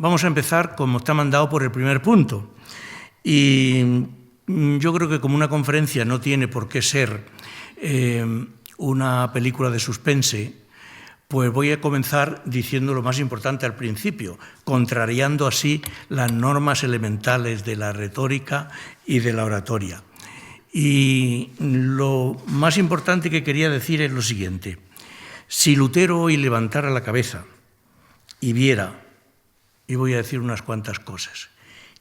vamos a empezar como está mandado por el primer punto. Y yo creo que como una conferencia no tiene por qué ser una película de suspense, pues voy a comenzar diciendo lo más importante al principio, contrariando así las normas elementales de la retórica y de la oratoria. Y lo más importante que quería decir es lo siguiente. Si Lutero hoy levantara la cabeza y viera, y voy a decir unas cuantas cosas,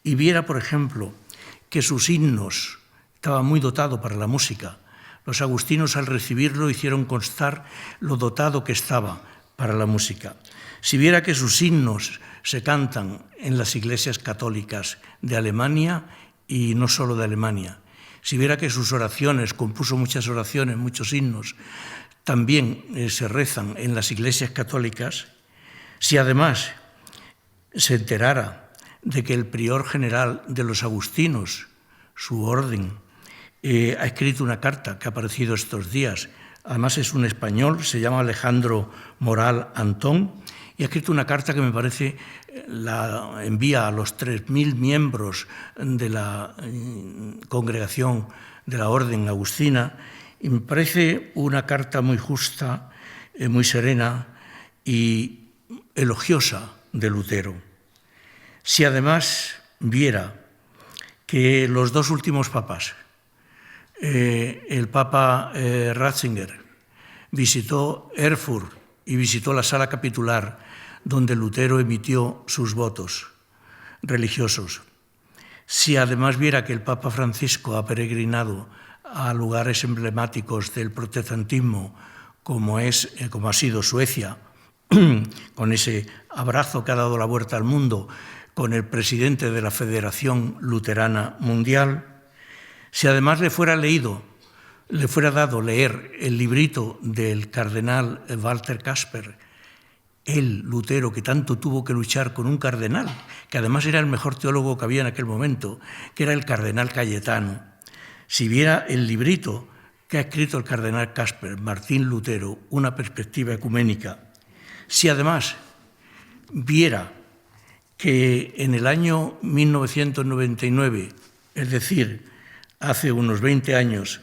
y viera, por ejemplo, que sus himnos estaban muy dotados para la música, los agustinos al recibirlo hicieron constar lo dotado que estaba para la música. Si viera que sus himnos se cantan en las iglesias católicas de Alemania y no solo de Alemania, si viera que sus oraciones, compuso muchas oraciones, muchos himnos, también se rezan en las iglesias católicas, si además se enterara de que el prior general de los agustinos, su orden, ha escrito una carta que ha aparecido estos días, además es un español, se llama Alejandro Moral Antón, y ha escrito una carta que me parece la envía a los 3.000 miembros de la congregación de la Orden Agustina, y me parece una carta muy justa, muy serena y elogiosa de Lutero. Si además viera que los dos últimos papas, el Papa Ratzinger visitó Erfurt y visitó la sala capitular donde Lutero emitió sus votos religiosos. Si además viera que el Papa Francisco ha peregrinado a lugares emblemáticos del protestantismo, como ha sido Suecia, con ese abrazo que ha dado la vuelta al mundo con el presidente de la Federación Luterana Mundial, si además le fuera dado leer el librito del cardenal Walter Kasper, el Lutero que tanto tuvo que luchar con un cardenal, que además era el mejor teólogo que había en aquel momento, que era el cardenal Cayetano, si viera el librito que ha escrito el cardenal Kasper, Martín Lutero, una perspectiva ecuménica, si además viera que en el año 1999, es decir, hace unos 20 años,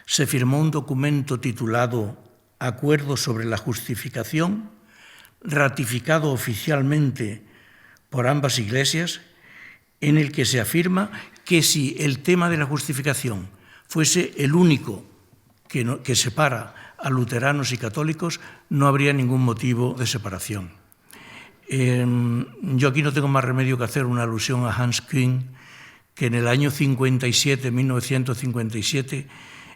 se firmó un documento titulado Acuerdo sobre la Justificación, ratificado oficialmente por ambas iglesias, en el que se afirma que si el tema de la justificación fuese el único que separa a luteranos y católicos, no habría ningún motivo de separación. Yo aquí no tengo más remedio que hacer una alusión a Hans Küng, que en el año 1957,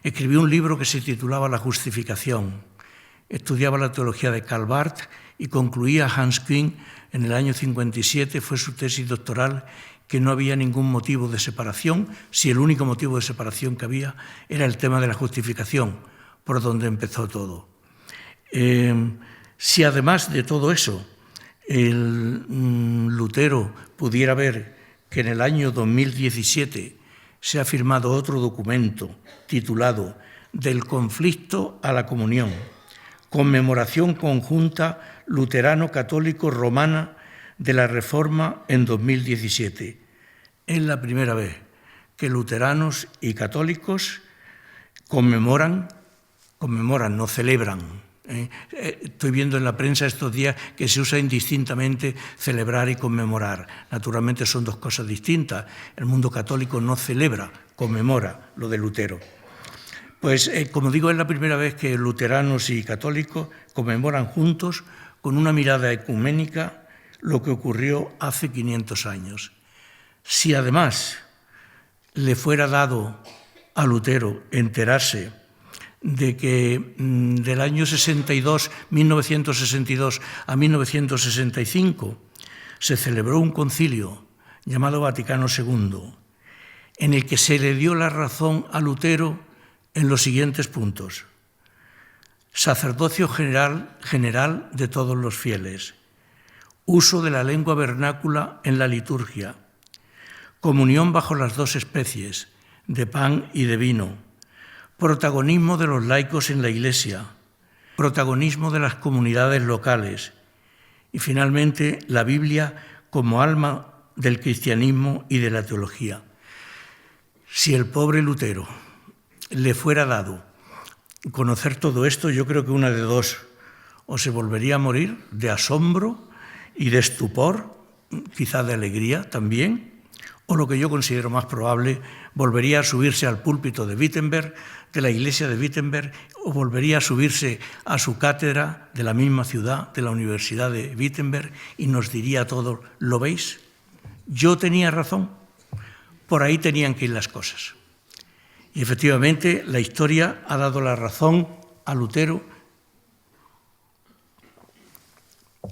escribió un libro que se titulaba La Justificación. Estudiaba la teología de Karl Barth y concluía Hans Küng en el año 57, fue su tesis doctoral, que no había ningún motivo de separación, si el único motivo de separación que había era el tema de la justificación, por donde empezó todo. Si además de todo eso, el Lutero pudiera ver que en el año 2017 se ha firmado otro documento titulado Del conflicto a la comunión, conmemoración conjunta luterano-católico-romana de la Reforma en 2017. Es la primera vez que luteranos y católicos conmemoran, no celebran. Estoy viendo en la prensa estos días que se usa indistintamente celebrar y conmemorar. Naturalmente son dos cosas distintas. El mundo católico no celebra, conmemora lo de Lutero. Pues, como digo, es la primera vez que luteranos y católicos conmemoran juntos, con una mirada ecuménica, lo que ocurrió hace 500 años. Si además le fuera dado a Lutero enterarse de que del año 1962 a 1965 se celebró un concilio llamado Vaticano II, en el que se le dio la razón a Lutero en los siguientes puntos: sacerdocio general de todos los fieles, uso de la lengua vernácula en la liturgia, comunión bajo las dos especies, de pan y de vino, protagonismo de los laicos en la Iglesia, protagonismo de las comunidades locales y, finalmente, la Biblia como alma del cristianismo y de la teología. Si el pobre Lutero le fuera dado conocer todo esto, yo creo que una de dos: o se volvería a morir de asombro y de estupor, quizá de alegría también, o lo que yo considero más probable, volvería a subirse al púlpito de Wittenberg, de la iglesia de Wittenberg, o volvería a subirse a su cátedra de la misma ciudad, de la Universidad de Wittenberg, y nos diría a todos: ¿lo veis? Yo tenía razón, por ahí tenían que ir las cosas. Y efectivamente la historia ha dado la razón a Lutero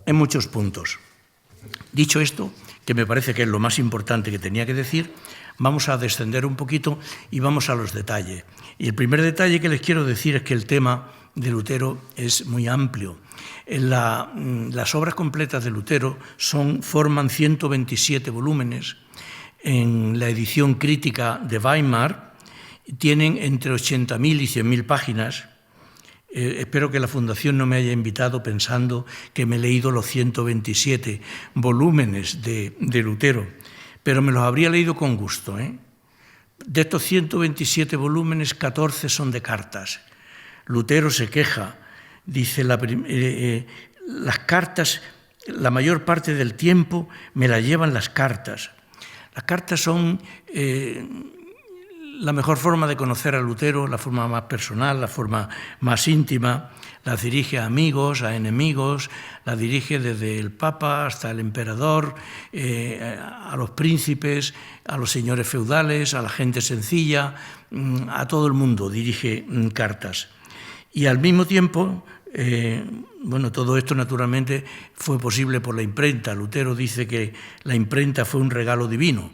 en muchos puntos. Dicho esto, que me parece que es lo más importante que tenía que decir, vamos a descender un poquito y vamos a los detalles. Y el primer detalle que les quiero decir es que el tema de Lutero es muy amplio. Las obras completas de Lutero forman 127 volúmenes. En la edición crítica de Weimar tienen entre 80.000 y 100.000 páginas. Espero que la Fundación no me haya invitado pensando que me he leído los 127 volúmenes de Lutero, pero me los habría leído con gusto. De estos 127 volúmenes, 14 son de cartas. Lutero se queja, dice, las cartas, la mayor parte del tiempo me la llevan las cartas. Las cartas son la mejor forma de conocer a Lutero, la forma más personal, la forma más íntima. Las dirige a amigos, a enemigos, las dirige desde el Papa hasta el emperador, a los príncipes, a los señores feudales, a la gente sencilla, a todo el mundo dirige cartas. Y al mismo tiempo, todo esto naturalmente fue posible por la imprenta. Lutero dice que la imprenta fue un regalo divino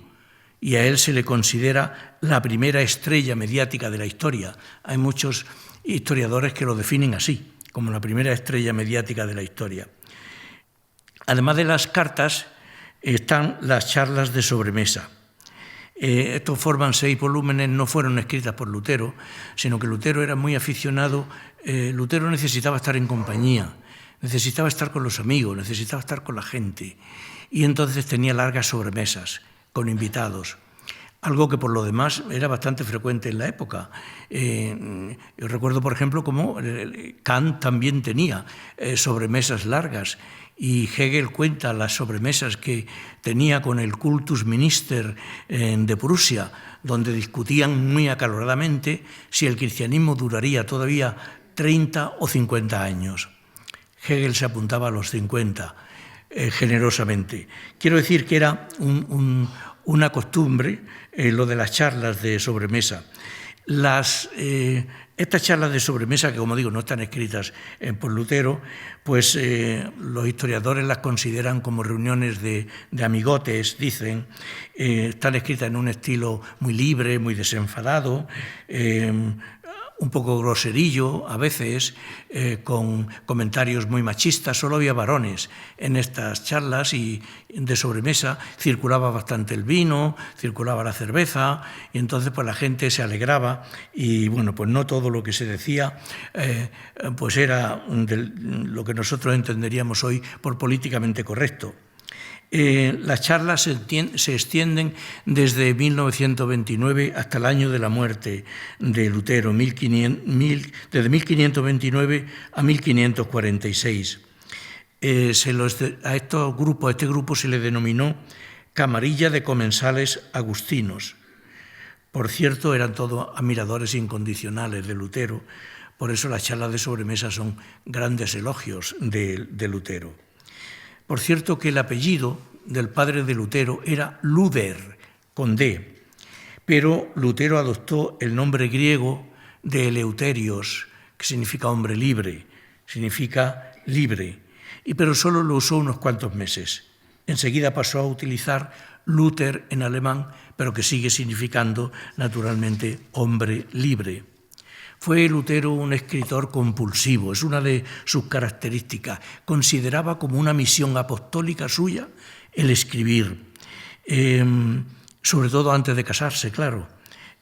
y a él se le considera la primera estrella mediática de la historia. Hay muchos historiadores que lo definen así, como la primera estrella mediática de la historia. Además de las cartas, están las charlas de sobremesa. Estos forman 6 volúmenes, no fueron escritas por Lutero, sino que Lutero era muy aficionado. Lutero necesitaba estar en compañía, necesitaba estar con los amigos, necesitaba estar con la gente. Y entonces tenía largas sobremesas con invitados, algo que por lo demás era bastante frecuente en la época. Yo recuerdo, por ejemplo, cómo Kant también tenía sobremesas largas, y Hegel cuenta las sobremesas que tenía con el Kultusminister de Prusia, donde discutían muy acaloradamente si el cristianismo duraría todavía 30 o 50 años. Hegel se apuntaba a los 50, generosamente. Quiero decir que era una costumbre lo de las charlas de sobremesa. Estas charlas de sobremesa, que como digo no están escritas por Lutero, pues los historiadores las consideran como reuniones de amigotes, dicen. Están escritas en un estilo muy libre, muy desenfadado, un poco groserillo a veces, con comentarios muy machistas. Solo había varones en estas charlas y de sobremesa circulaba bastante el vino, circulaba la cerveza, y entonces pues la gente se alegraba y bueno, pues no todo lo que se decía pues era lo que nosotros entenderíamos hoy por políticamente correcto. Las charlas se extienden desde 1929 hasta el año de la muerte de Lutero, desde 1529 a 1546. A este grupo se le denominó Camarilla de Comensales Agustinos. Por cierto, eran todos admiradores incondicionales de Lutero, por eso las charlas de sobremesa son grandes elogios de Lutero. Por cierto que el apellido del padre de Lutero era Luder, con D, pero Lutero adoptó el nombre griego de Eleuterios, que significa hombre libre, significa libre, pero solo lo usó unos cuantos meses. Enseguida pasó a utilizar Luther en alemán, pero que sigue significando naturalmente hombre libre. Fue Lutero un escritor compulsivo, es una de sus características. Consideraba como una misión apostólica suya el escribir, sobre todo antes de casarse, claro.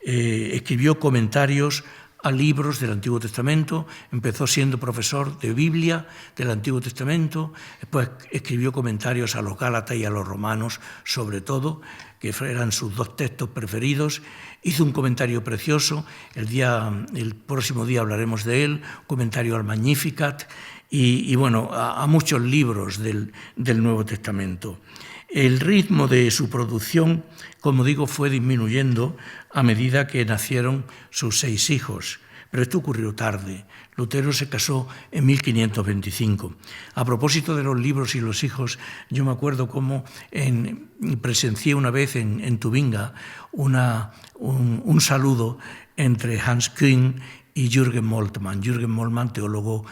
Escribió comentarios a libros del Antiguo Testamento, empezó siendo profesor de Biblia del Antiguo Testamento, después escribió comentarios a los Gálatas y a los Romanos, sobre todo, que eran sus dos textos preferidos. Hizo un comentario precioso, el próximo día hablaremos de él, comentario al Magnificat y bueno, a muchos libros del Nuevo Testamento. El ritmo de su producción, como digo, fue disminuyendo a medida que nacieron sus 6 hijos. Pero esto ocurrió tarde. Lutero se casó en 1525. A propósito de los libros y los hijos, yo me acuerdo cómo presencié una vez en Tubinga un saludo entre Hans Küng y Jürgen Moltmann. Jürgen Moltmann, teólogo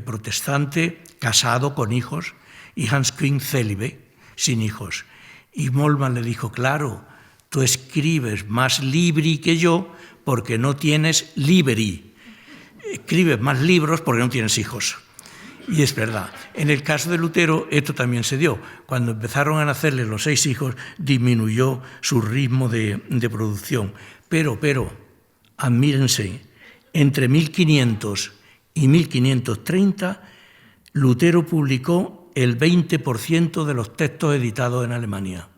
protestante, casado con hijos, y Hans Küng, célibe, sin hijos. Y Moltmann le dijo, claro, tú escribes más libri que yo porque no tienes liberi. Escribes más libros porque no tienes hijos. Y es verdad. En el caso de Lutero, esto también se dio. Cuando empezaron a nacerle los 6 hijos, disminuyó su ritmo de producción. Pero, admírense, entre 1500 y 1530, Lutero publicó el 20% de los textos editados en Alemania.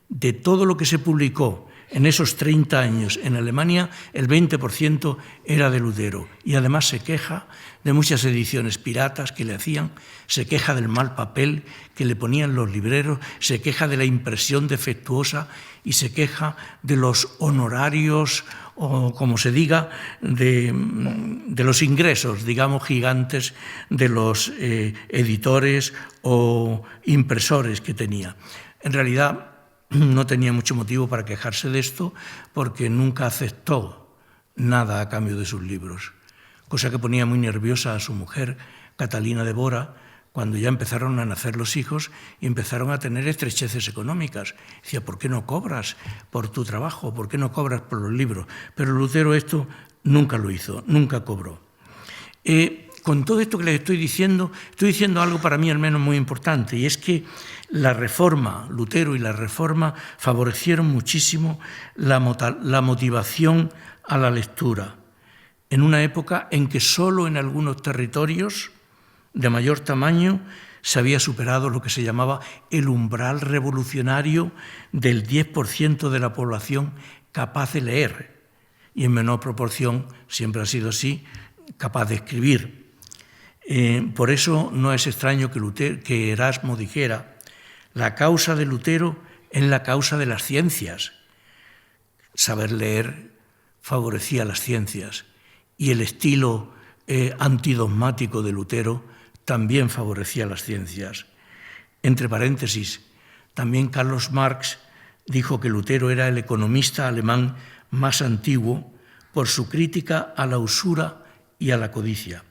De todo lo que se publicó en esos 30 años en Alemania, el 20% era de Lutero. Y además se queja de muchas ediciones piratas que le hacían, se queja del mal papel que le ponían los libreros, se queja de la impresión defectuosa y se queja de los honorarios, o como se diga, de los ingresos, digamos, gigantes de los editores o impresores que tenía. En realidad, no tenía mucho motivo para quejarse de esto porque nunca aceptó nada a cambio de sus libros, cosa que ponía muy nerviosa a su mujer, Catalina de Bora, cuando ya empezaron a nacer los hijos y empezaron a tener estrecheces económicas. Decía, ¿por qué no cobras por tu trabajo? ¿Por qué no cobras por los libros? Pero Lutero esto nunca lo hizo, nunca cobró. Con todo esto que les estoy diciendo algo para mí al menos muy importante, y es que la Reforma, Lutero y la Reforma, favorecieron muchísimo la motivación a la lectura, en una época en que solo en algunos territorios de mayor tamaño se había superado lo que se llamaba el umbral revolucionario del 10% de la población capaz de leer, y en menor proporción, siempre ha sido así, capaz de escribir. Por eso no es extraño que Erasmo dijera, la causa de Lutero es la causa de las ciencias. Saber leer favorecía las ciencias y el estilo antidogmático de Lutero también favorecía las ciencias. Entre paréntesis, también Carlos Marx dijo que Lutero era el economista alemán más antiguo por su crítica a la usura y a la codicia.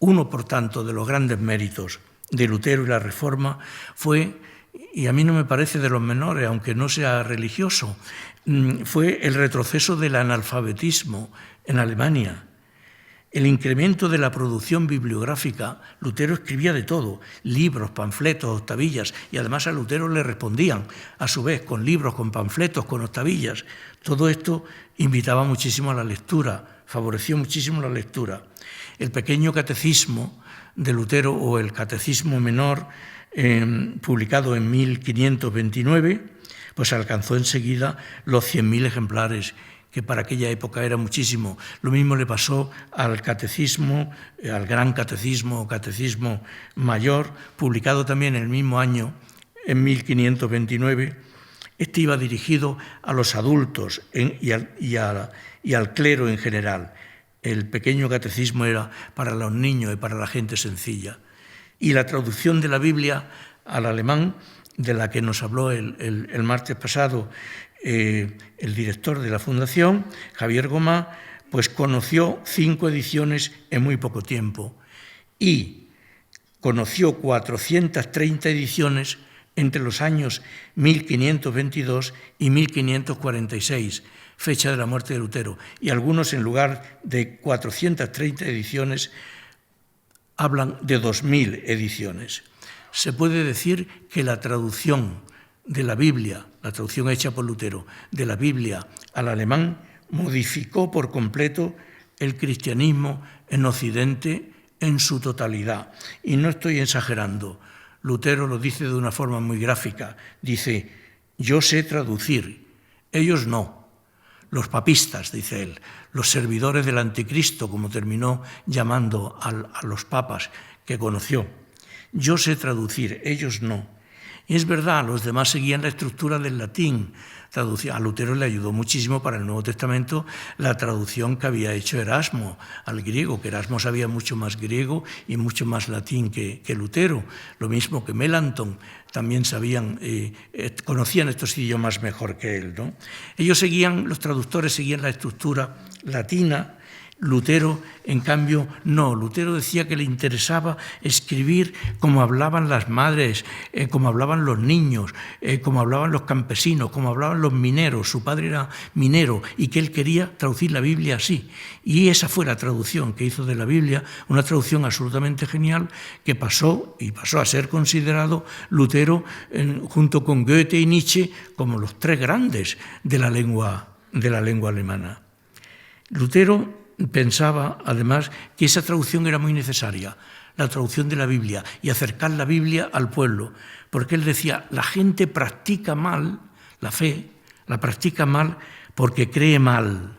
Uno, por tanto, de los grandes méritos de Lutero y la Reforma fue, y a mí no me parece de los menores, aunque no sea religioso, fue el retroceso del analfabetismo en Alemania. El incremento de la producción bibliográfica. Lutero escribía de todo, libros, panfletos, octavillas, y además a Lutero le respondían, a su vez, con libros, con panfletos, con octavillas. Todo esto invitaba muchísimo a la lectura, favoreció muchísimo la lectura. El pequeño catecismo de Lutero, o el catecismo menor, publicado en 1529, pues alcanzó enseguida los 100.000 ejemplares, que para aquella época era muchísimo. Lo mismo le pasó al catecismo, al gran catecismo o catecismo mayor, publicado también el mismo año, en 1529. Este iba dirigido a los adultos y al clero en general. El pequeño catecismo era para los niños y para la gente sencilla. Y la traducción de la Biblia al alemán, de la que nos habló el martes pasado el director de la Fundación, Javier Gomá, pues conoció 5 ediciones en muy poco tiempo y conoció 430 ediciones entre los años 1522 y 1546, fecha de la muerte de Lutero, y algunos, en lugar de 430 ediciones, hablan de 2.000 ediciones. Se puede decir que la traducción de la Biblia, la traducción hecha por Lutero, de la Biblia al alemán, modificó por completo el cristianismo en Occidente en su totalidad. Y no estoy exagerando. Lutero lo dice de una forma muy gráfica. Dice, yo sé traducir, ellos no. Los papistas, dice él, los servidores del anticristo, como terminó llamando a los papas que conoció. Yo sé traducir, ellos no. Y es verdad, los demás seguían la estructura del latín. A Lutero le ayudó muchísimo para el Nuevo Testamento la traducción que había hecho Erasmo al griego, que Erasmo sabía mucho más griego y mucho más latín que Lutero. Lo mismo que Melanchthon, también conocían estos idiomas mejor que él, ¿no? Los traductores seguían la estructura latina. Lutero, en cambio, no. Lutero decía que le interesaba escribir como hablaban las madres, como hablaban los niños, como hablaban los campesinos, como hablaban los mineros. Su padre era minero y que él quería traducir la Biblia así. Y esa fue la traducción que hizo de la Biblia, una traducción absolutamente genial que pasó a ser considerado Lutero, junto con Goethe y Nietzsche, como los tres grandes de la lengua alemana. Lutero pensaba, además, que esa traducción era muy necesaria, la traducción de la Biblia, y acercar la Biblia al pueblo, porque él decía, la gente practica mal, la fe, la practica mal porque cree mal.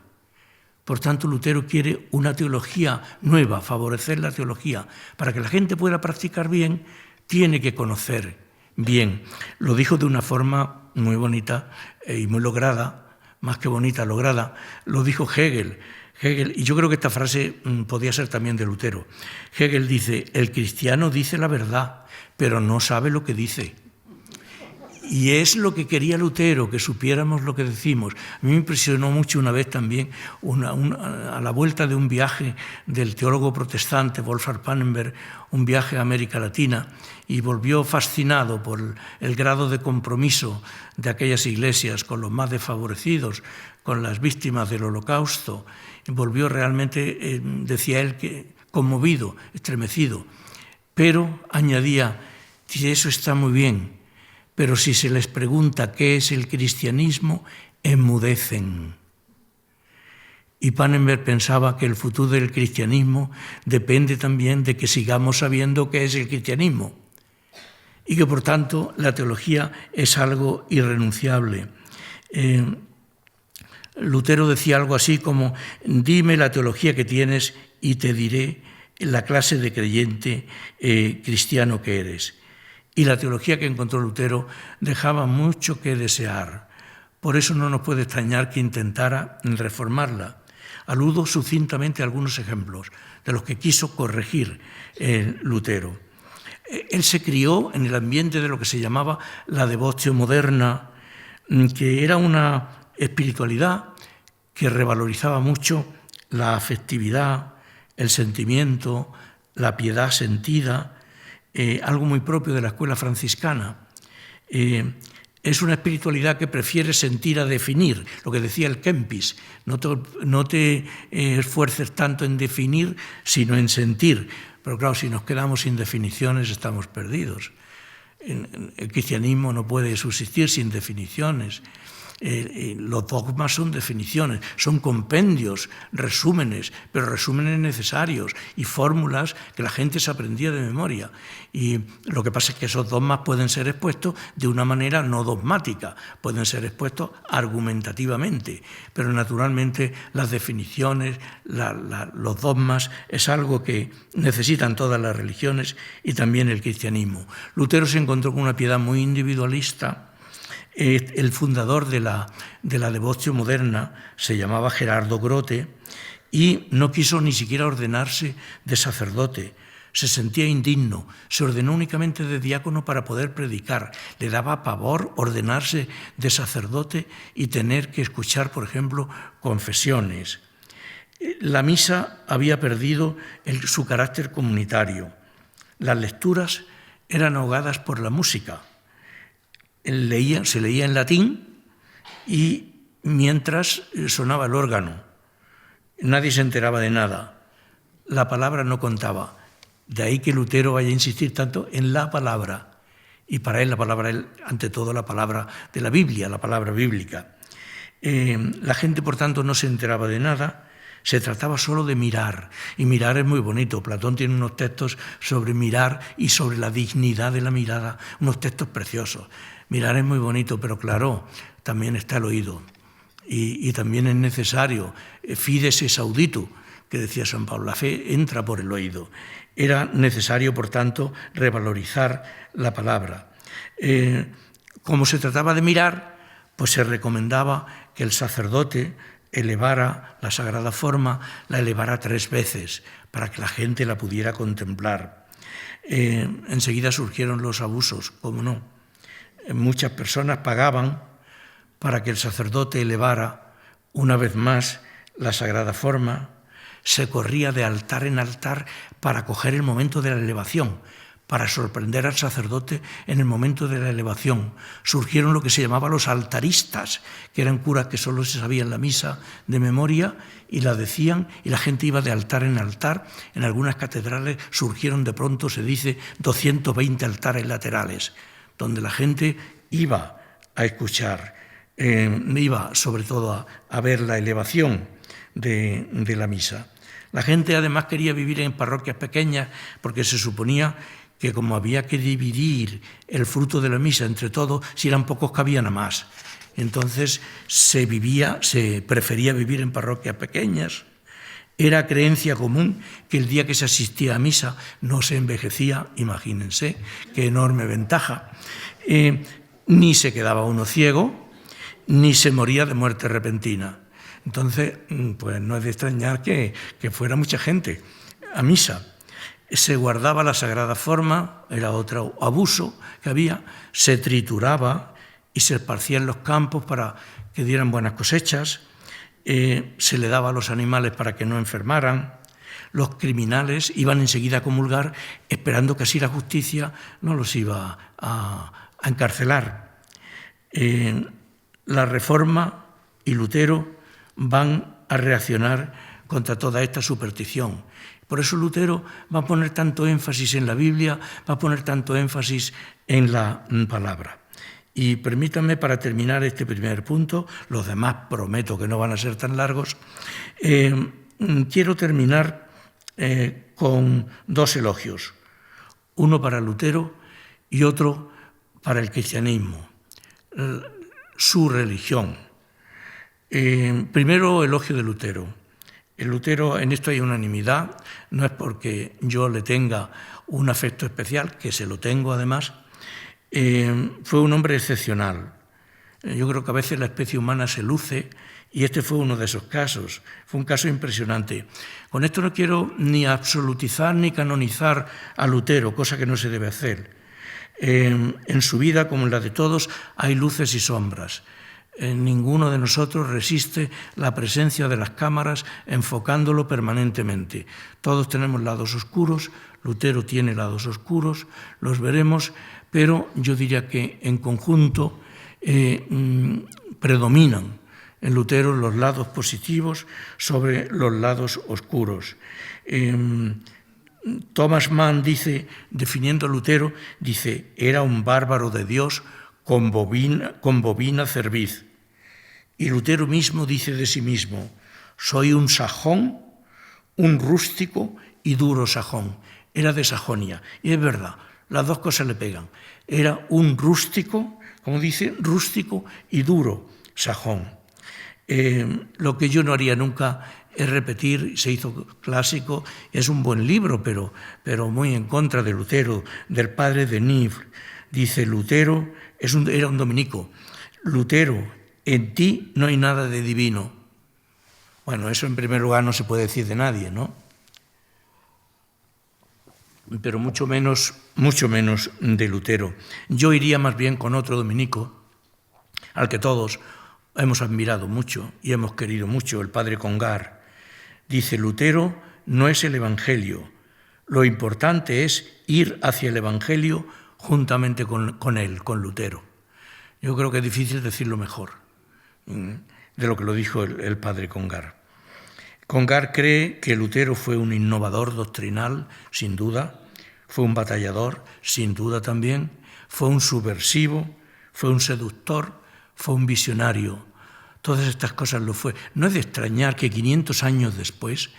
Por tanto, Lutero quiere una teología nueva, favorecer la teología. Para que la gente pueda practicar bien, tiene que conocer bien. Lo dijo de una forma muy bonita y muy lograda, más que bonita, lograda, lo dijo Hegel, y yo creo que esta frase podía ser también de Lutero. Hegel dice, el cristiano dice la verdad, pero no sabe lo que dice. Y es lo que quería Lutero, que supiéramos lo que decimos. A mí me impresionó mucho una vez también, a la vuelta de un viaje del teólogo protestante Wolfgang Pannenberg, un viaje a América Latina, y volvió fascinado por el grado de compromiso de aquellas iglesias con los más desfavorecidos, con las víctimas del Holocausto. Volvió realmente, decía él, que conmovido, estremecido. Pero añadía, dice, eso está muy bien, pero si se les pregunta qué es el cristianismo, enmudecen. Y Pannenberg pensaba que el futuro del cristianismo depende también de que sigamos sabiendo qué es el cristianismo y que, por tanto, la teología es algo irrenunciable. Lutero decía algo así como, dime la teología que tienes y te diré la clase de creyente cristiano que eres. Y la teología que encontró Lutero dejaba mucho que desear. Por eso no nos puede extrañar que intentara reformarla. Aludo sucintamente a algunos ejemplos de los que quiso corregir Lutero. Él se crió en el ambiente de lo que se llamaba la devotio moderna, que era una espiritualidad que revalorizaba mucho la afectividad, el sentimiento, la piedad sentida, algo muy propio de la escuela franciscana. Es una espiritualidad que prefiere sentir a definir, lo que decía el Kempis, no te esfuerces tanto en definir, sino en sentir. Pero claro, si nos quedamos sin definiciones, estamos perdidos. El cristianismo no puede subsistir sin definiciones. Los dogmas son definiciones, son compendios, resúmenes, pero resúmenes necesarios y fórmulas que la gente se aprendía de memoria. Y lo que pasa es que esos dogmas pueden ser expuestos de una manera no dogmática, pueden ser expuestos argumentativamente, pero naturalmente las definiciones, los dogmas es algo que necesitan todas las religiones y también el cristianismo. Lutero se encontró con una piedad muy individualista. El fundador de la devotio moderna se llamaba Gerardo Grote y no quiso ni siquiera ordenarse de sacerdote. Se sentía indigno, se ordenó únicamente de diácono para poder predicar. Le daba pavor ordenarse de sacerdote y tener que escuchar, por ejemplo, confesiones. La misa había perdido su carácter comunitario. Las lecturas eran ahogadas por la música. Se leía en latín y mientras sonaba el órgano. Nadie se enteraba de nada. La palabra no contaba. De ahí que Lutero vaya a insistir tanto en la palabra. Y para él la palabra, ante todo, la palabra de la Biblia, la palabra bíblica. La gente, por tanto, no se enteraba de nada, Se trataba solo de mirar, y mirar es muy bonito. Platón tiene unos textos sobre mirar y sobre la dignidad de la mirada, unos textos preciosos. Mirar es muy bonito, pero claro, también está el oído. Y también es necesario, fides es auditu, que decía San Pablo, la fe entra por el oído. Era necesario, por tanto, revalorizar la palabra. Como se trataba de mirar, pues se recomendaba que el sacerdote elevara la sagrada forma, la elevara 3 veces para que la gente la pudiera contemplar. Enseguida surgieron los abusos, ¿cómo no? Muchas personas pagaban para que el sacerdote elevara una vez más la sagrada forma. Se corría de altar en altar para coger el momento de la elevación, para sorprender al sacerdote en el momento de la elevación. Surgieron lo que se llamaba los altaristas, que eran curas que solo se sabían la misa de memoria y la decían, y la gente iba de altar en altar. En algunas catedrales surgieron de pronto, se dice, 220 altares laterales, donde la gente iba a escuchar, iba sobre todo a ver la elevación de la misa. La gente además quería vivir en parroquias pequeñas porque se suponía que como había que dividir el fruto de la misa entre todos, si eran pocos cabían a más. Entonces se prefería vivir en parroquias pequeñas. Era creencia común que el día que se asistía a misa no se envejecía, imagínense, qué enorme ventaja. Ni se quedaba uno ciego, ni se moría de muerte repentina. Entonces, pues no es de extrañar que fuera mucha gente a misa. Se guardaba la sagrada forma, era otro abuso que había, se trituraba y se esparcía en los campos para que dieran buenas cosechas, se le daba a los animales para que no enfermaran, los criminales iban enseguida a comulgar esperando que así la justicia no los iba a encarcelar. La Reforma y Lutero van a reaccionar contra toda esta superstición. Por eso Lutero va a poner tanto énfasis en la Biblia, va a poner tanto énfasis en la palabra. Y permítanme, para terminar este primer punto, los demás prometo que no van a ser tan largos, quiero terminar con 2 elogios, uno para Lutero y otro para el cristianismo, su religión. Primero, elogio de Lutero. En Lutero, en esto hay unanimidad, no es porque yo le tenga un afecto especial, que se lo tengo además. Fue un hombre excepcional. Yo creo que a veces la especie humana se luce y este fue uno de esos casos. Fue un caso impresionante. Con esto no quiero ni absolutizar ni canonizar a Lutero, cosa que no se debe hacer. En su vida, como en la de todos, hay luces y sombras. Ninguno de nosotros resiste la presencia de las cámaras enfocándolo permanentemente. Todos tenemos lados oscuros, Lutero tiene lados oscuros, los veremos, pero yo diría que en conjunto predominan en Lutero los lados positivos sobre los lados oscuros. Thomas Mann dice, definiendo a Lutero, dice, era un bárbaro de Dios con bovina cerviz. Y Lutero mismo dice de sí mismo, soy un sajón, un rústico y duro sajón. Era de Sajonia. Y es verdad, las dos cosas le pegan. Era un rústico, como dice, rústico y duro sajón. Lo que yo no haría nunca es repetir, se hizo clásico, es un buen libro, pero muy en contra de Lutero, del padre de Nivre. Dice, Lutero era un dominico. Lutero, en ti no hay nada de divino. Bueno, eso en primer lugar no se puede decir de nadie, ¿no? Pero mucho menos de Lutero. Yo iría más bien con otro dominico, al que todos hemos admirado mucho y hemos querido mucho, el padre Congar. Dice, Lutero no es el Evangelio. Lo importante es ir hacia el Evangelio juntamente con él, con Lutero. Yo creo que es difícil decirlo mejor de lo que lo dijo el padre Congar. Congar cree que Lutero fue un innovador doctrinal, sin duda, fue un batallador, sin duda también, fue un subversivo, fue un seductor, fue un visionario, todas estas cosas lo fue. No es de extrañar que 500 años después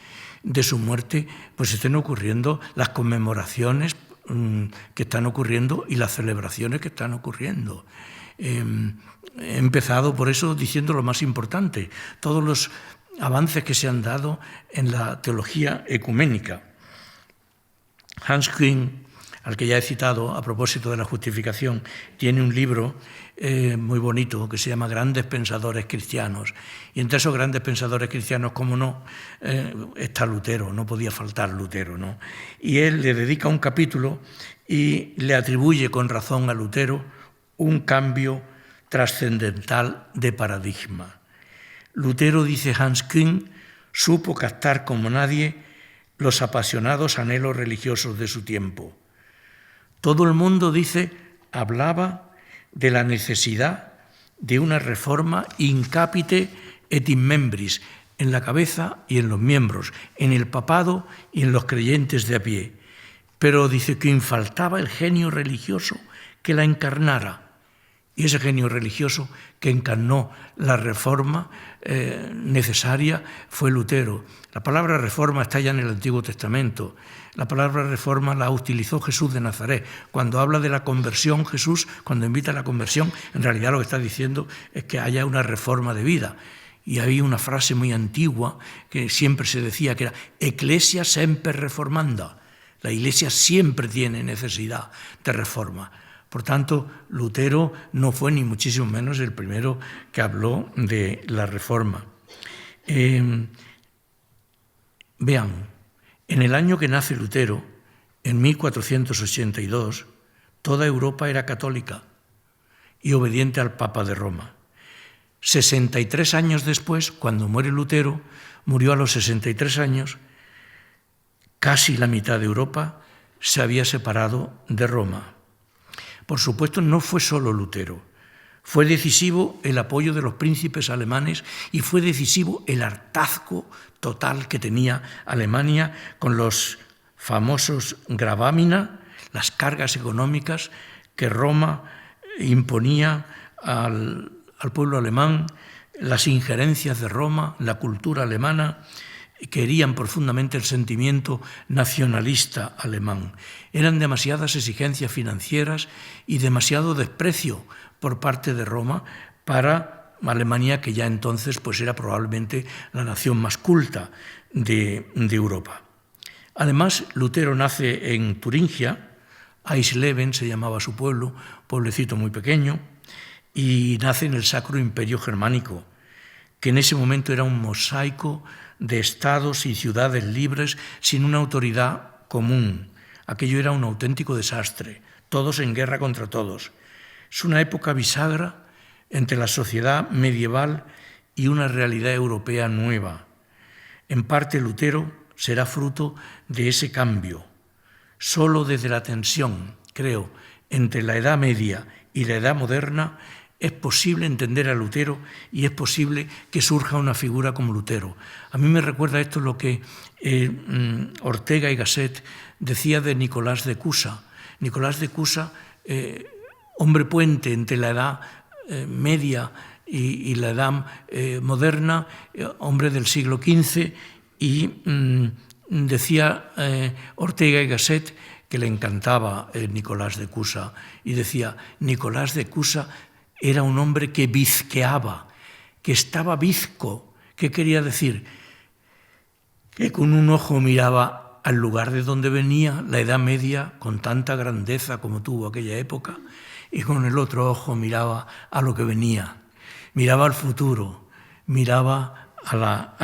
de su muerte pues estén ocurriendo las conmemoraciones que están ocurriendo y las celebraciones que están ocurriendo. He empezado por eso diciendo lo más importante, todos los avances que se han dado en la teología ecuménica. Hans Küng, al que ya he citado a propósito de la justificación, tiene un libro muy bonito que se llama Grandes Pensadores Cristianos. Y entre esos grandes pensadores cristianos, cómo no, está Lutero, no podía faltar Lutero, ¿no? Y él le dedica un capítulo y le atribuye con razón a Lutero un cambio trascendental de paradigma. Lutero, dice Hans Küng, supo captar como nadie los apasionados anhelos religiosos de su tiempo. Todo el mundo, dice, hablaba de la necesidad de una reforma in capite et in membris, en la cabeza y en los miembros, en el papado y en los creyentes de a pie. Pero dice que faltaba el genio religioso que la encarnara. Y ese genio religioso que encarnó la reforma necesaria fue Lutero. La palabra reforma está ya en el Antiguo Testamento. La palabra reforma la utilizó Jesús de Nazaret. Cuando habla de la conversión, Jesús, cuando invita a la conversión, en realidad lo que está diciendo es que haya una reforma de vida. Y había una frase muy antigua que siempre se decía que era Ecclesia semper reformanda. La Iglesia siempre tiene necesidad de reforma. Por tanto, Lutero no fue ni muchísimo menos el primero que habló de la reforma. Vean, en el año que nace Lutero, en 1482, toda Europa era católica y obediente al Papa de Roma. 63 años después, cuando muere Lutero, murió a los 63 años, casi la mitad de Europa se había separado de Roma. Por supuesto, no fue solo Lutero. Fue decisivo el apoyo de los príncipes alemanes y fue decisivo el hartazgo total que tenía Alemania con los famosos gravámina, las cargas económicas que Roma imponía al pueblo alemán, las injerencias de Roma, la cultura alemana, que herían profundamente el sentimiento nacionalista alemán. Eran demasiadas exigencias financieras y demasiado desprecio por parte de Roma para Alemania, que ya entonces pues era probablemente la nación más culta de Europa. Además, Lutero nace en Turingia, Eisleben se llamaba su pueblo, pueblecito muy pequeño, y nace en el Sacro Imperio Germánico, que en ese momento era un mosaico de estados y ciudades libres sin una autoridad común. Aquello era un auténtico desastre, todos en guerra contra todos. Es una época bisagra entre la sociedad medieval y una realidad europea nueva. En parte, Lutero será fruto de ese cambio. Solo desde la tensión, creo, entre la Edad Media y la Edad Moderna es posible entender a Lutero y es posible que surja una figura como Lutero. A mí me recuerda esto lo que Ortega y Gasset decía de Nicolás de Cusa. Nicolás de Cusa, hombre puente entre la Edad Media y la Edad Moderna, hombre del siglo XV, y decía Ortega y Gasset que le encantaba Nicolás de Cusa, y decía, Nicolás de Cusa era un hombre que bizqueaba, que estaba bizco. ¿Qué quería decir? Que con un ojo miraba al lugar de donde venía la Edad Media con tanta grandeza como tuvo aquella época, y con el otro ojo miraba a lo que venía, miraba al futuro, miraba a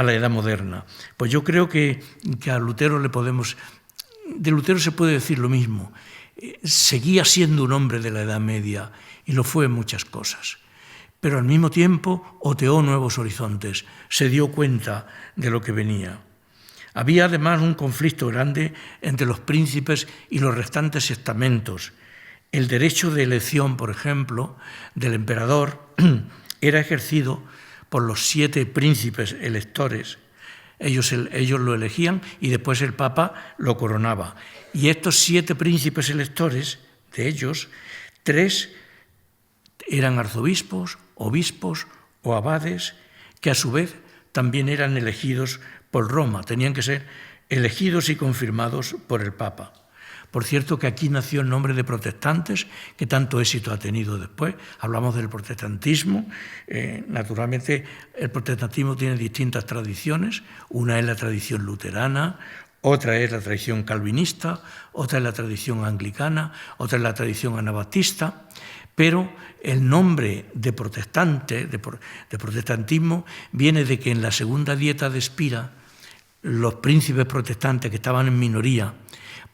la Edad Moderna. Pues yo creo que a Lutero de Lutero se puede decir lo mismo. Seguía siendo un hombre de la Edad Media y lo fue en muchas cosas. Pero al mismo tiempo oteó nuevos horizontes, se dio cuenta de lo que venía. Había además un conflicto grande entre los príncipes y los restantes estamentos. El derecho de elección, por ejemplo, del emperador era ejercido por los 7 príncipes electores. Ellos lo elegían y después el Papa lo coronaba. Y estos 7 príncipes electores, de ellos, 3 eran arzobispos, obispos o abades que a su vez también eran elegidos por Roma, tenían que ser elegidos y confirmados por el Papa. Por cierto que aquí nació el nombre de protestantes, que tanto éxito ha tenido después. Hablamos del protestantismo. Naturalmente, el protestantismo tiene distintas tradiciones. Una es la tradición luterana, otra es la tradición calvinista, otra es la tradición anglicana, otra es la tradición anabaptista. Pero el nombre de protestante, de protestantismo, viene de que en la segunda dieta de Spira, los príncipes protestantes que estaban en minoría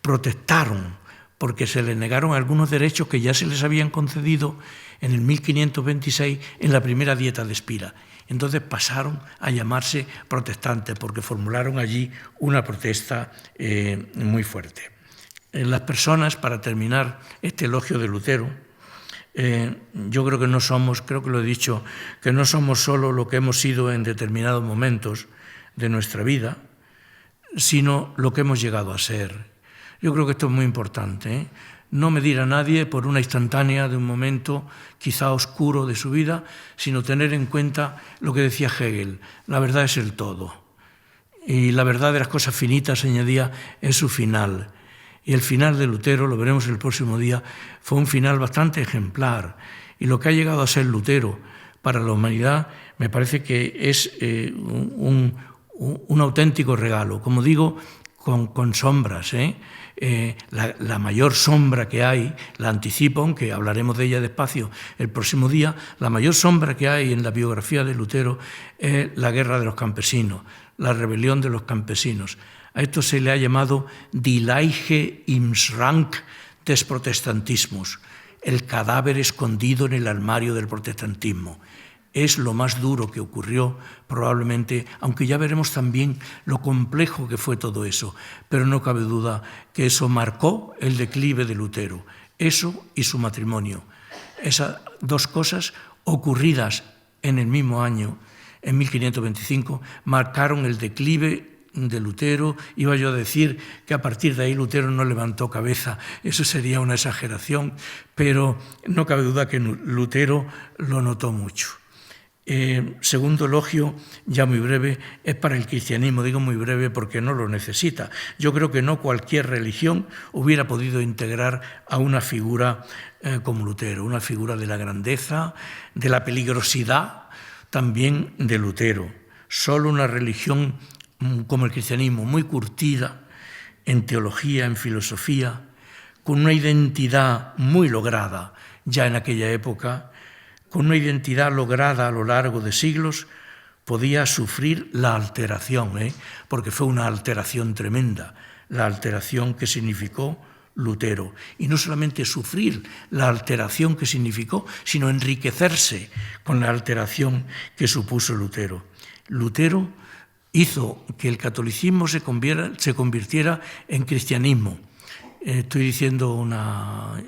protestaron porque se les negaron algunos derechos que ya se les habían concedido en el 1526 en la primera dieta de Spira. Entonces pasaron a llamarse protestantes porque formularon allí una protesta muy fuerte. Las personas, para terminar este elogio de Lutero, yo creo que no somos, creo que lo he dicho, que no somos solo lo que hemos sido en determinados momentos de nuestra vida, sino lo que hemos llegado a ser. Yo creo que esto es muy importante, No medir a nadie por una instantánea de un momento quizá oscuro de su vida, sino tener en cuenta lo que decía Hegel, la verdad es el todo. Y la verdad de las cosas finitas, añadía, es su final. Y el final de Lutero, lo veremos el próximo día, fue un final bastante ejemplar. Y lo que ha llegado a ser Lutero para la humanidad me parece que es un auténtico regalo. Como digo, con sombras, La mayor sombra que hay, la anticipo, aunque hablaremos de ella despacio el próximo día, la mayor sombra que hay en la biografía de Lutero es la guerra de los campesinos, la rebelión de los campesinos. A esto se le ha llamado Die Leiche im Schrank des Protestantismus, el cadáver escondido en el armario del protestantismo. Es lo más duro que ocurrió probablemente, aunque ya veremos también lo complejo que fue todo eso, pero no cabe duda que eso marcó el declive de Lutero, eso y su matrimonio. Esas dos cosas ocurridas en el mismo año, en 1525, marcaron el declive de Lutero. Iba yo a decir que a partir de ahí Lutero no levantó cabeza, eso sería una exageración, pero no cabe duda que Lutero lo notó mucho. Segundo elogio, ya muy breve, es para el cristianismo. Digo muy breve porque no lo necesita. Yo creo que no cualquier religión hubiera podido integrar a una figura como Lutero, una figura de la grandeza, de la peligrosidad también de Lutero. Solo una religión como el cristianismo, muy curtida en teología, en filosofía, con una identidad muy lograda ya en aquella época, con una identidad lograda a lo largo de siglos, podía sufrir la alteración, porque fue una alteración tremenda, la alteración que significó Lutero. Y no solamente sufrir la alteración que significó, sino enriquecerse con la alteración que supuso Lutero. Lutero hizo que el catolicismo se convirtiera en cristianismo. Estoy diciendo una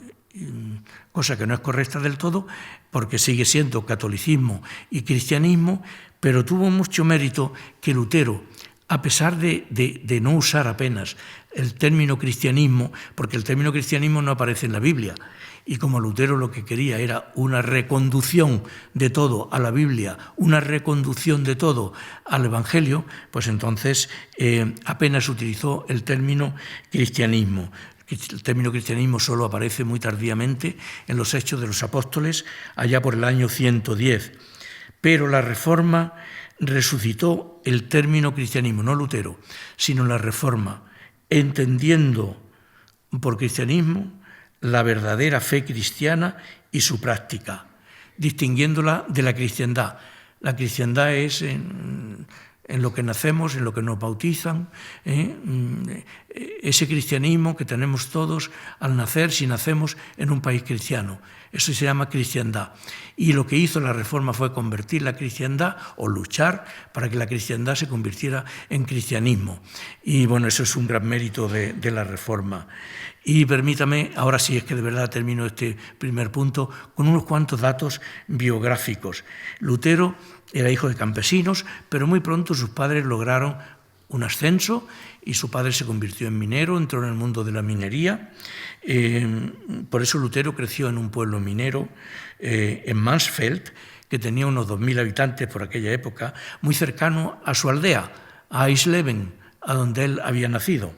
cosa que no es correcta del todo, porque sigue siendo catolicismo y cristianismo, pero tuvo mucho mérito que Lutero, a pesar de no usar apenas el término cristianismo, porque el término cristianismo no aparece en la Biblia, y como Lutero lo que quería era una reconducción de todo a la Biblia, una reconducción de todo al Evangelio, pues entonces apenas utilizó el término cristianismo. El término cristianismo solo aparece muy tardíamente en los Hechos de los Apóstoles, allá por el año 110. Pero la Reforma resucitó el término cristianismo, no Lutero, sino la Reforma, entendiendo por cristianismo la verdadera fe cristiana y su práctica, distinguiéndola de la cristiandad. La cristiandad es en lo que nacemos, en lo que nos bautizan, ese cristianismo que tenemos todos al nacer, si nacemos en un país cristiano. Eso se llama cristiandad. Y lo que hizo la Reforma fue convertir la cristiandad o luchar para que la cristiandad se convirtiera en cristianismo. Y bueno, eso es un gran mérito de la Reforma. Y permítame, ahora sí es que de verdad termino este primer punto, con unos cuantos datos biográficos. Lutero era hijo de campesinos, pero muy pronto sus padres lograron un ascenso y su padre se convirtió en minero, entró en el mundo de la minería. Por eso Lutero creció en un pueblo minero, en Mansfeld, que tenía unos 2000 habitantes por aquella época, muy cercano a su aldea, a Eisleben, a donde él había nacido.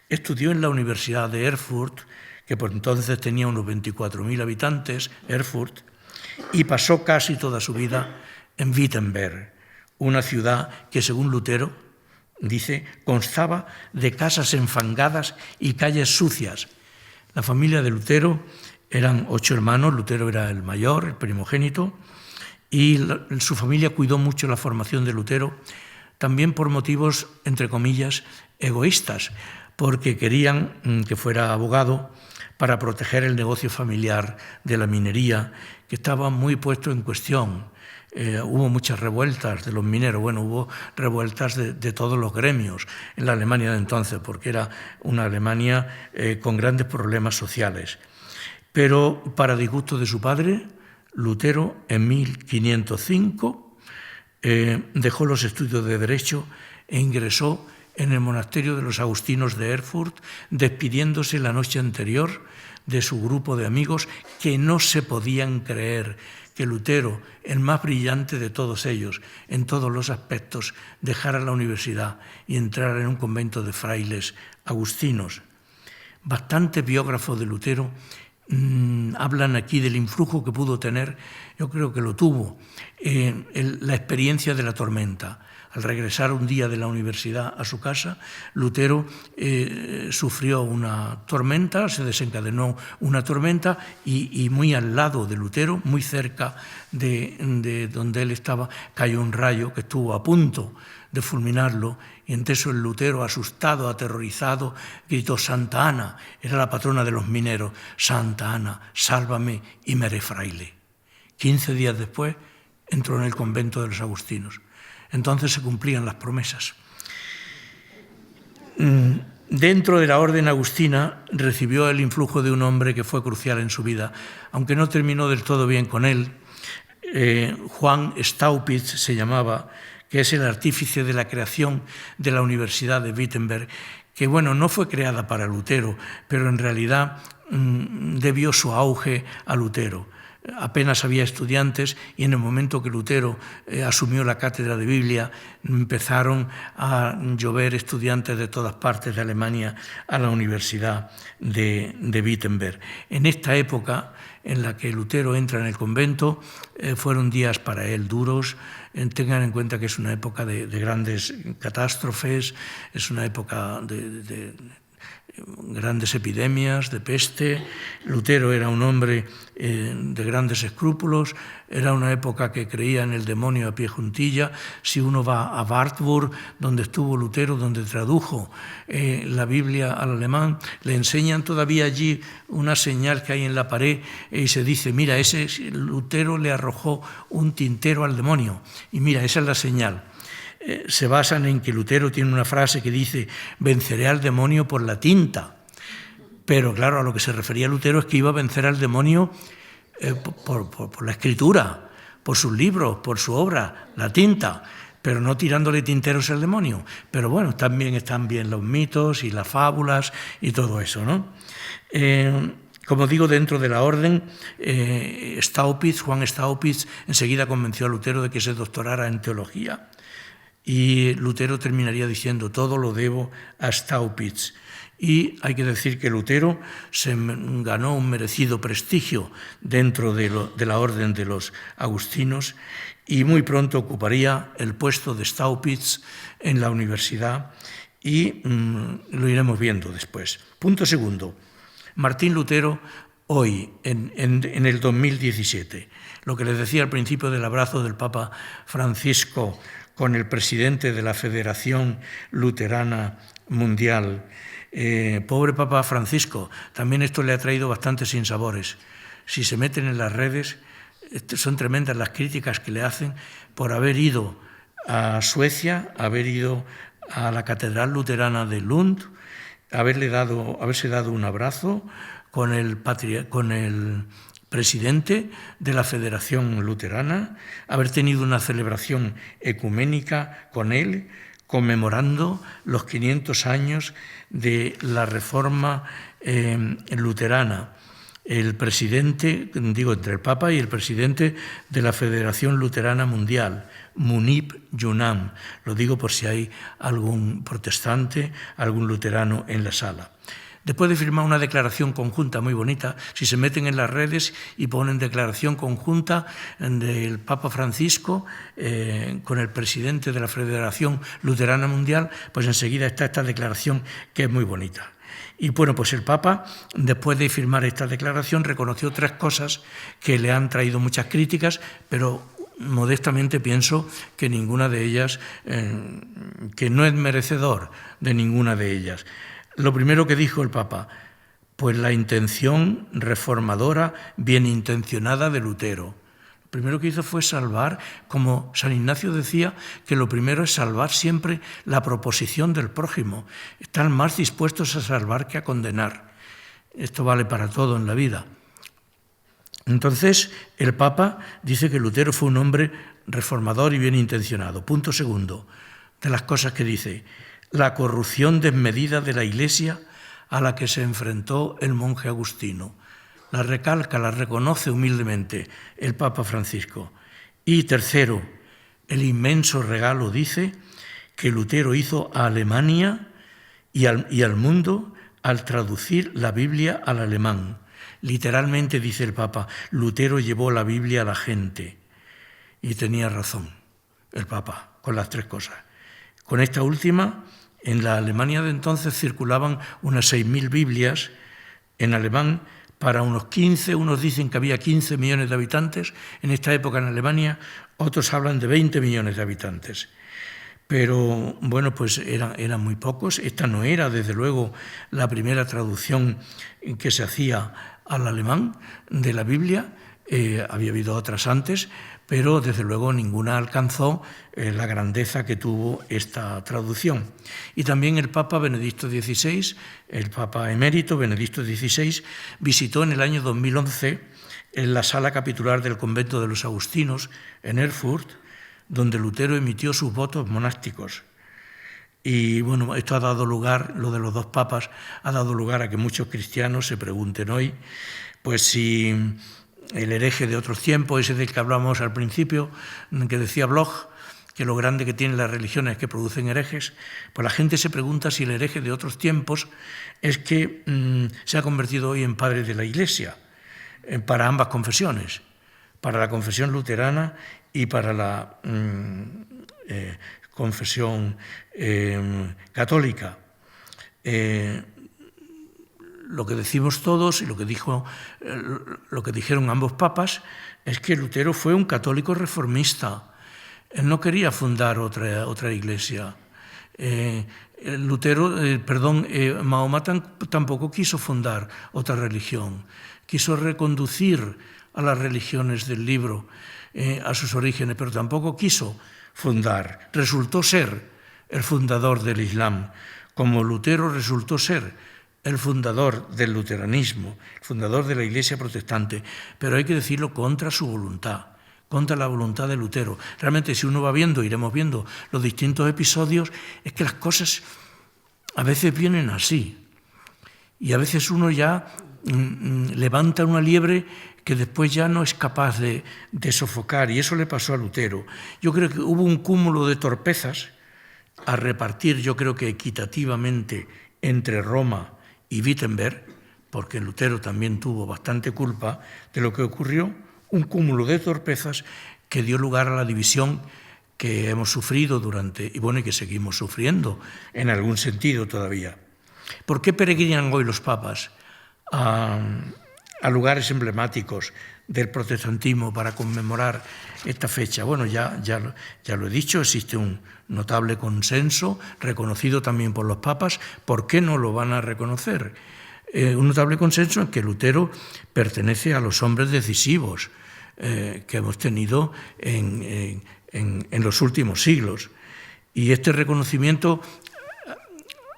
Estudió en la Universidad de Erfurt, que por entonces tenía unos 24.000 habitantes, Erfurt, y pasó casi toda su vida en Wittenberg, una ciudad que, según Lutero, dice, constaba de casas enfangadas y calles sucias. La familia de Lutero eran 8 hermanos, Lutero era el mayor, el primogénito, y su familia cuidó mucho la formación de Lutero, también por motivos, entre comillas, egoístas, porque querían que fuera abogado para proteger el negocio familiar de la minería, que estaba muy puesto en cuestión. Hubo muchas revueltas de los mineros, hubo revueltas de todos los gremios en la Alemania de entonces, porque era una Alemania con grandes problemas sociales. Pero para disgusto de su padre, Lutero, en 1505, dejó los estudios de Derecho e ingresó en el monasterio de los agustinos de Erfurt, despidiéndose la noche anterior de su grupo de amigos que no se podían creer que Lutero, el más brillante de todos ellos, en todos los aspectos, dejara la universidad y entrara en un convento de frailes agustinos. Bastantes biógrafos de Lutero hablan aquí del influjo que pudo tener, yo creo que lo tuvo, la experiencia de la tormenta. Al regresar un día de la universidad a su casa, Lutero sufrió una tormenta, se desencadenó una tormenta y muy al lado de Lutero, muy cerca de donde él estaba, cayó un rayo que estuvo a punto de fulminarlo, y entonces el Lutero, asustado, aterrorizado, gritó: «Santa Ana», era la patrona de los mineros, «Santa Ana, sálvame y me haré fraile». 15 días después entró en el convento de los agustinos. Entonces se cumplían las promesas. Dentro de la orden agustina recibió el influjo de un hombre que fue crucial en su vida, aunque no terminó del todo bien con él. Juan Staupitz se llamaba, que es el artífice de la creación de la Universidad de Wittenberg, que no fue creada para Lutero, pero en realidad debió su auge a Lutero. Apenas había estudiantes y en el momento que Lutero asumió la cátedra de Biblia empezaron a llover estudiantes de todas partes de Alemania a la Universidad de Wittenberg. En esta época en la que Lutero entra en el convento fueron días para él duros. Tengan en cuenta que es una época de grandes catástrofes, es una época de grandes epidemias, de peste. Lutero era un hombre de grandes escrúpulos, era una época que creía en el demonio a pie juntilla. Si uno va a Wartburg, donde estuvo Lutero, donde tradujo la Biblia al alemán, le enseñan todavía allí una señal que hay en la pared y se dice: «Mira, ese Lutero le arrojó un tintero al demonio, y mira, esa es la señal». Se basan en que Lutero tiene una frase que dice: «Venceré al demonio por la tinta». Pero claro, a lo que se refería Lutero es que iba a vencer al demonio por la escritura, por sus libros, por su obra, la tinta, pero no tirándole tinteros al demonio. Pero también están bien los mitos y las fábulas y todo eso, ¿no? Como digo, dentro de la orden, Juan Staupitz, enseguida convenció a Lutero de que se doctorara en teología. Y Lutero terminaría diciendo: «Todo lo debo a Staupitz». Y hay que decir que Lutero se ganó un merecido prestigio dentro de la orden de los agustinos y muy pronto ocuparía el puesto de Staupitz en la universidad y lo iremos viendo después. Punto segundo. Martín Lutero hoy, en el 2017. Lo que les decía al principio del abrazo del Papa Francisco con el presidente de la Federación Luterana Mundial. Pobre Papa Francisco, también esto le ha traído bastantes sinsabores. Si se meten en las redes, son tremendas las críticas que le hacen por haber ido a Suecia, haber ido a la Catedral Luterana de Lund, haberse dado un abrazo con el presidente de la Federación Luterana, haber tenido una celebración ecuménica con él, conmemorando los 500 años de la Reforma luterana. el presidente, digo, entre el Papa y el presidente de la Federación Luterana Mundial, Munib Yunam. Lo digo por si hay algún protestante, algún luterano en la sala. Después de firmar una declaración conjunta muy bonita, si se meten en las redes y ponen declaración conjunta del Papa Francisco con el presidente de la Federación Luterana Mundial, pues enseguida está esta declaración que es muy bonita. Y bueno, pues el Papa, después de firmar esta declaración, reconoció 3 cosas que le han traído muchas críticas, pero modestamente pienso que ninguna de ellas, que no es merecedor de ninguna de ellas. Lo primero que dijo el Papa, pues la intención reformadora, bien intencionada de Lutero. Lo primero que hizo fue salvar, como San Ignacio decía, que lo primero es salvar siempre la proposición del prójimo. Están más dispuestos a salvar que a condenar. Esto vale para todo en la vida. Entonces, el Papa dice que Lutero fue un hombre reformador y bien intencionado. Punto segundo, de las cosas que dice, la corrupción desmedida de la Iglesia a la que se enfrentó el monje agustino. La recalca, la reconoce humildemente el Papa Francisco. Y tercero, el inmenso regalo, dice, que Lutero hizo a Alemania y al mundo al traducir la Biblia al alemán. Literalmente, dice el Papa, Lutero llevó la Biblia a la gente. Y tenía razón el Papa con las 3 cosas. Con esta última, en la Alemania de entonces circulaban unas 6.000 Biblias en alemán para unos 15, unos dicen que había 15 millones de habitantes en esta época en Alemania, otros hablan de 20 millones de habitantes. Pero bueno, pues eran muy pocos. Esta no era, desde luego, la primera traducción que se hacía al alemán de la Biblia. Había habido otras antes, pero desde luego ninguna alcanzó la grandeza que tuvo esta traducción. Y también el Papa Benedicto XVI, el Papa emérito Benedicto XVI, visitó en el año 2011 en la sala capitular del convento de los Agustinos en Erfurt, donde Lutero emitió sus votos monásticos. Y bueno, esto ha dado lugar, lo de los 2 papas, ha dado lugar a que muchos cristianos se pregunten hoy, pues si el hereje de otros tiempos, ese del que hablábamos al principio, que decía Bloch, que lo grande que tienen las religiones es que producen herejes, pues la gente se pregunta si el hereje de otros tiempos es que se ha convertido hoy en padre de la Iglesia, para ambas confesiones, para la confesión luterana y para la confesión católica. Lo que decimos todos y lo que dijeron ambos papas es que Lutero fue un católico reformista. Él no quería fundar otra iglesia. Mahoma tampoco quiso fundar otra religión. Quiso reconducir a las religiones del libro a sus orígenes, pero tampoco quiso fundar. Resultó ser el fundador del Islam, como Lutero resultó ser el fundador del luteranismo, el fundador de la Iglesia protestante, pero hay que decirlo contra su voluntad, contra la voluntad de Lutero. Realmente, si uno va viendo, iremos viendo los distintos episodios, es que las cosas a veces vienen así. Y a veces uno ya levanta una liebre que después ya no es capaz de sofocar, y eso le pasó a Lutero. Yo creo que hubo un cúmulo de torpezas a repartir, yo creo que equitativamente, entre Roma y Wittenberg, porque Lutero también tuvo bastante culpa de lo que ocurrió, un cúmulo de torpezas que dio lugar a la división que hemos sufrido y que seguimos sufriendo en algún sentido todavía. ¿Por qué peregrinan hoy los papas a lugares emblemáticos del protestantismo para conmemorar esta fecha? Bueno, ya lo he dicho, existe un notable consenso, reconocido también por los papas. ¿Por qué no lo van a reconocer? Un notable consenso en que Lutero pertenece a los hombres decisivos que hemos tenido en los últimos siglos. Y este reconocimiento,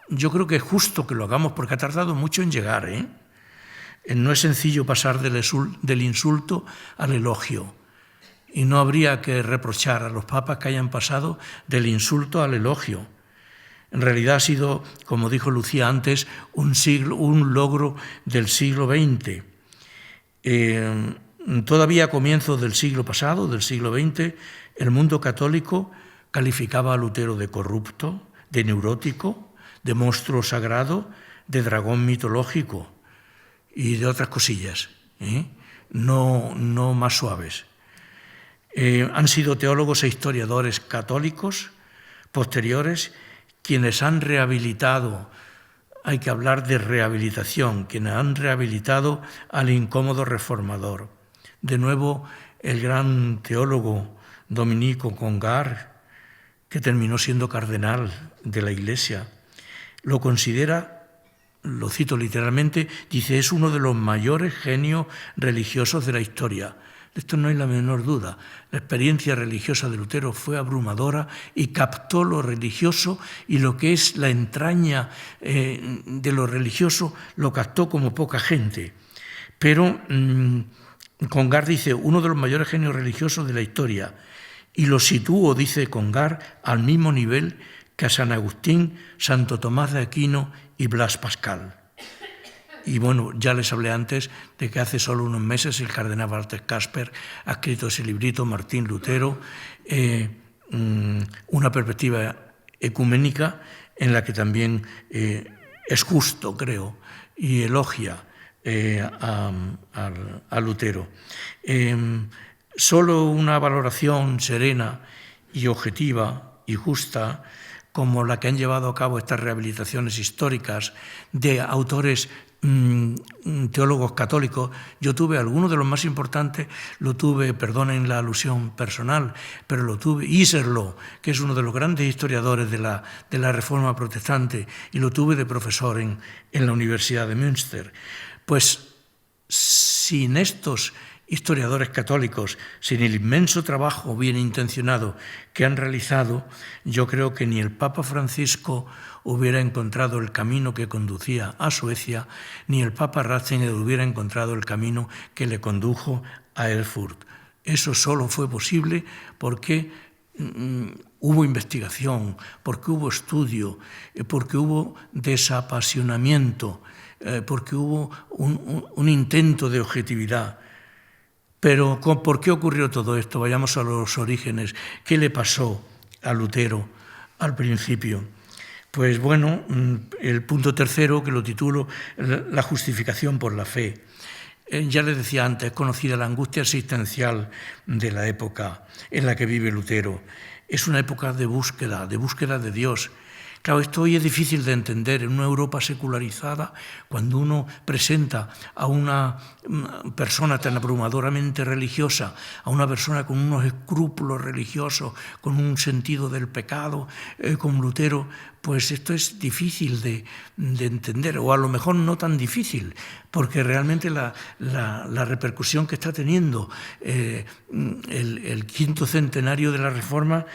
yo creo que es justo que lo hagamos porque ha tardado mucho en llegar, No es sencillo pasar del insulto al elogio. Y no habría que reprochar a los papas que hayan pasado del insulto al elogio. En realidad ha sido, como dijo Lucía antes, un logro del siglo XX. Todavía a comienzos del siglo pasado, del siglo XX, el mundo católico calificaba a Lutero de corrupto, de neurótico, de monstruo sagrado, de dragón mitológico y de otras cosillas, no más suaves. Han sido teólogos e historiadores católicos posteriores quienes han rehabilitado, hay que hablar de rehabilitación, quienes han rehabilitado al incómodo reformador. De nuevo, el gran teólogo dominico Congar, que terminó siendo cardenal de la Iglesia, lo considera, lo cito literalmente, dice, es uno de los mayores genios religiosos de la historia. De esto no hay la menor duda. La experiencia religiosa de Lutero fue abrumadora y captó lo religioso y lo que es la entraña de lo religioso lo captó como poca gente. Pero Congar dice, uno de los mayores genios religiosos de la historia, y lo sitúo, dice Congar, al mismo nivel que a San Agustín, Santo Tomás de Aquino y Blas Pascal. Y bueno, ya les hablé antes de que hace solo unos meses el cardenal Walter Kasper ha escrito ese librito, Martín Lutero, una perspectiva ecuménica en la que también es justo, creo, y elogia a Lutero. Solo una valoración serena y objetiva y justa como la que han llevado a cabo estas rehabilitaciones históricas de autores teólogos católicos. Yo tuve algunos de los más importantes, lo tuve, perdonen la alusión personal, pero lo tuve, Iserlo, que es uno de los grandes historiadores de la Reforma Protestante, y lo tuve de profesor en la Universidad de Münster. Pues sin estos historiadores católicos, sin el inmenso trabajo bien intencionado que han realizado, yo creo que ni el Papa Francisco hubiera encontrado el camino que conducía a Suecia, ni el Papa Ratzinger hubiera encontrado el camino que le condujo a Erfurt. Eso solo fue posible porque hubo investigación, porque hubo estudio, porque hubo desapasionamiento, porque hubo un intento de objetividad. Pero ¿por qué ocurrió todo esto? Vayamos a los orígenes. ¿Qué le pasó a Lutero al principio? Pues bueno, el punto tercero, que lo titulo La justificación por la fe. Ya les decía antes, es conocida la angustia existencial de la época en la que vive Lutero. Es una época de búsqueda de Dios. Claro, esto hoy es difícil de entender en una Europa secularizada, cuando uno presenta a una persona tan abrumadoramente religiosa, a una persona con unos escrúpulos religiosos, con un sentido del pecado, como Lutero, pues esto es difícil de entender, o a lo mejor no tan difícil, porque realmente la repercusión que está teniendo el quinto centenario de la Reforma,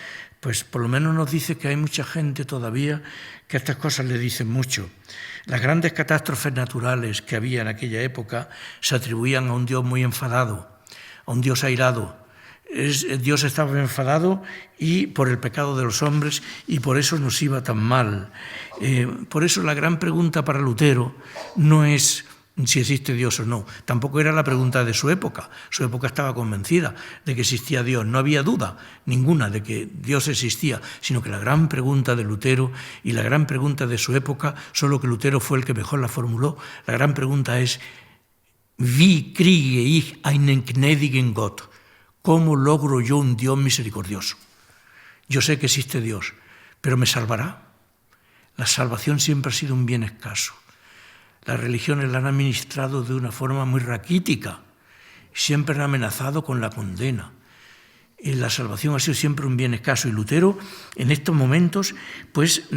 pues por lo menos nos dice que hay mucha gente todavía que a estas cosas le dicen mucho. Las grandes catástrofes naturales que había en aquella época se atribuían a un Dios muy enfadado, a un Dios airado. Dios estaba enfadado y por el pecado de los hombres, y por eso nos iba tan mal. Por eso la gran pregunta para Lutero no es si existe Dios o no. Tampoco era la pregunta de su época. Su época estaba convencida de que existía Dios. No había duda ninguna de que Dios existía, sino que la gran pregunta de Lutero y la gran pregunta de su época, solo que Lutero fue el que mejor la formuló, la gran pregunta es: Wie kriege ich einen gnädigen Gott? ¿Cómo logro yo un Dios misericordioso? Yo sé que existe Dios, pero ¿me salvará? La salvación siempre ha sido un bien escaso. Las religiones la han administrado de una forma muy raquítica, siempre han amenazado con la condena. Y la salvación ha sido siempre un bien escaso. Y Lutero, en estos momentos, pues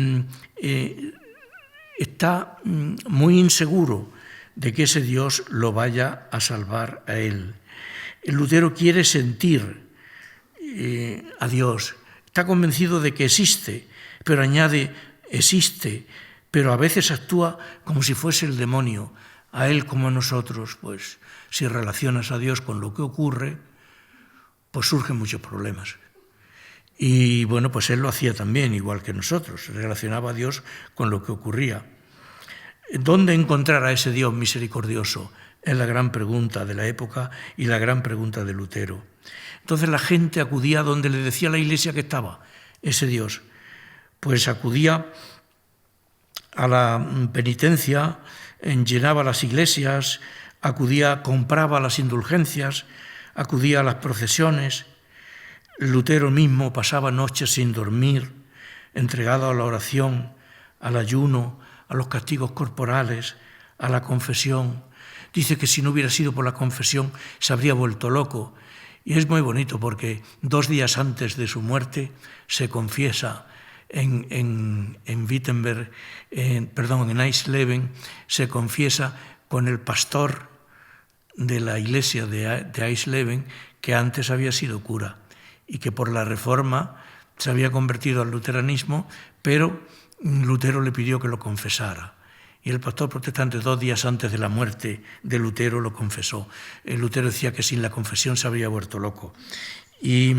está muy inseguro de que ese Dios lo vaya a salvar a él. El Lutero quiere sentir a Dios. Está convencido de que existe, pero añade, existe, pero a veces actúa como si fuese el demonio. A él como a nosotros, pues si relacionas a Dios con lo que ocurre, pues surgen muchos problemas. Y bueno, pues él lo hacía también, igual que nosotros, relacionaba a Dios con lo que ocurría. ¿Dónde encontrar a ese Dios misericordioso? Es la gran pregunta de la época y la gran pregunta de Lutero. Entonces la gente acudía donde le decía la Iglesia que estaba ese Dios. Pues acudía a la penitencia, llenaba las iglesias, compraba las indulgencias, acudía a las procesiones. Lutero mismo pasaba noches sin dormir, entregado a la oración, al ayuno, a los castigos corporales, a la confesión. Dice que si no hubiera sido por la confesión se habría vuelto loco. Y es muy bonito porque 2 días antes de su muerte se confiesa en Wittenberg, en Eisleben, se confiesa con el pastor de la iglesia de Eisleben, que antes había sido cura y que por la Reforma se había convertido al luteranismo, pero Lutero le pidió que lo confesara. Y el pastor protestante 2 días antes de la muerte de Lutero lo confesó. Lutero decía que sin la confesión se habría vuelto loco. Y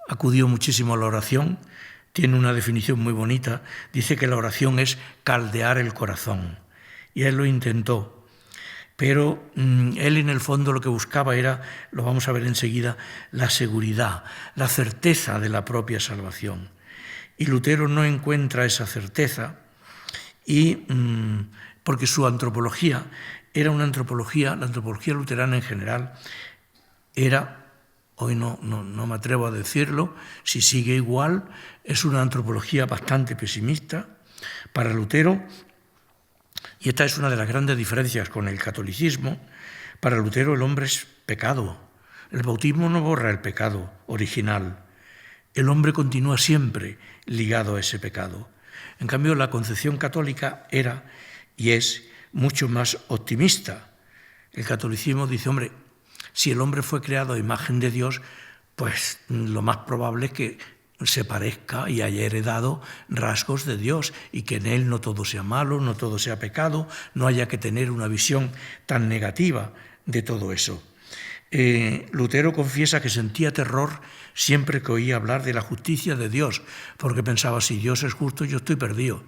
acudió muchísimo a la oración. Tiene una definición muy bonita. Dice que la oración es caldear el corazón. Y él lo intentó. Pero él en el fondo lo que buscaba era, lo vamos a ver enseguida, la seguridad, la certeza de la propia salvación. Y Lutero no encuentra esa certeza porque su antropología era una antropología, la antropología luterana en general era, hoy no me atrevo a decirlo, si sigue igual, es una antropología bastante pesimista para Lutero. Y esta es una de las grandes diferencias con el catolicismo. Para Lutero el hombre es pecado. El bautismo no borra el pecado original. El hombre continúa siempre ligado a ese pecado. En cambio, la concepción católica era y es mucho más optimista. El catolicismo dice, hombre, si el hombre fue creado a imagen de Dios, pues lo más probable es que se parezca y haya heredado rasgos de Dios y que en él no todo sea malo, no todo sea pecado, no haya que tener una visión tan negativa de todo eso. Lutero confiesa que sentía terror siempre que oía hablar de la justicia de Dios, porque pensaba, si Dios es justo, yo estoy perdido.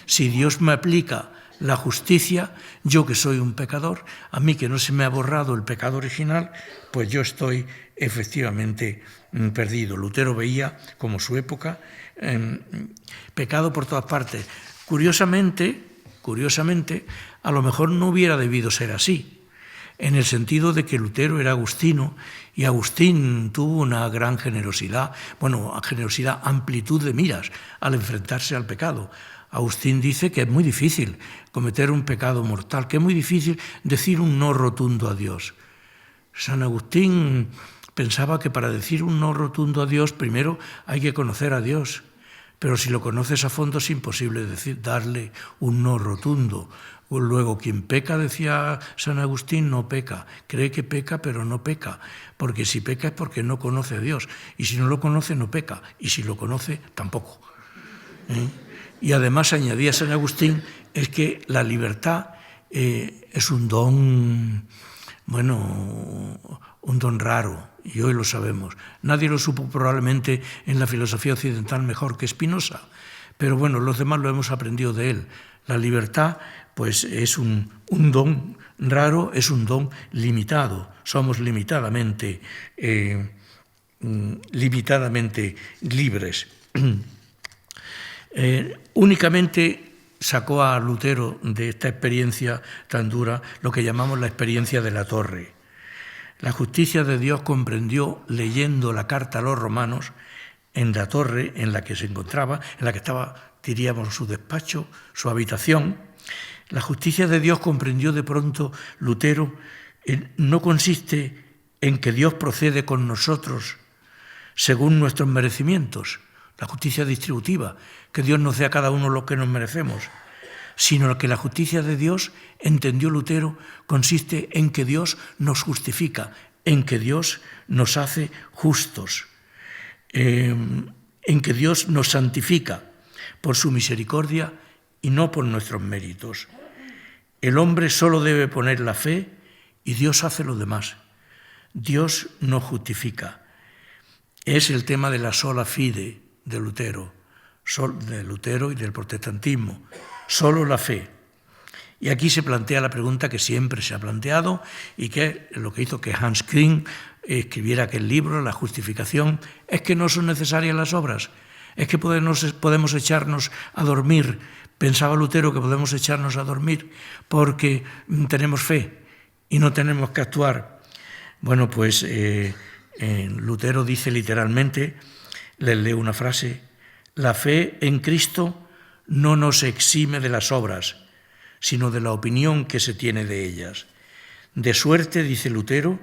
Si Dios me aplica la justicia, yo que soy un pecador, a mí que no se me ha borrado el pecado original, pues yo estoy efectivamente perdido. Lutero veía, como su época, pecado por todas partes. Curiosamente, a lo mejor no hubiera debido ser así, en el sentido de que Lutero era agustino y Agustín tuvo una gran generosidad, amplitud de miras al enfrentarse al pecado. Agustín dice que es muy difícil cometer un pecado mortal, que es muy difícil decir un no rotundo a Dios. San Agustín pensaba que para decir un no rotundo a Dios, primero hay que conocer a Dios, pero si lo conoces a fondo es imposible darle un no rotundo. Luego, quien peca, decía San Agustín, no peca. Cree que peca, pero no peca. Porque si peca es porque no conoce a Dios. Y si no lo conoce, no peca. Y si lo conoce, tampoco. Y además añadía San Agustín, es que la libertad es un don, un don raro. Y hoy lo sabemos. Nadie lo supo probablemente en la filosofía occidental mejor que Spinoza. Pero bueno, los demás lo hemos aprendido de él. La libertad, pues, es un don raro, es un don limitado. Somos limitadamente libres. Únicamente sacó a Lutero de esta experiencia tan dura lo que llamamos la experiencia de la torre. La justicia de Dios comprendió, leyendo la carta a los romanos, en la torre en la que se encontraba, en la que estaba, diríamos, su despacho, su habitación. La justicia de Dios comprendió de pronto Lutero, no consiste en que Dios procede con nosotros según nuestros merecimientos, la justicia distributiva, que Dios nos dé a cada uno lo que nos merecemos, sino que la justicia de Dios, entendió Lutero, consiste en que Dios nos justifica, en que Dios nos hace justos, en que Dios nos santifica por su misericordia y no por nuestros méritos. El hombre solo debe poner la fe y Dios hace lo demás. Dios nos justifica. Es el tema de la sola fide de Lutero y del protestantismo. Solo la fe. Y aquí se plantea la pregunta que siempre se ha planteado y que es lo que hizo que Hans Küng escribiera aquel libro, La justificación, es que no son necesarias las obras, es que podemos echarnos a dormir. Pensaba Lutero que podemos echarnos a dormir porque tenemos fe y no tenemos que actuar. Bueno, pues Lutero dice literalmente, les leo una frase: la fe en Cristo no nos exime de las obras, sino de la opinión que se tiene de ellas. De suerte, dice Lutero,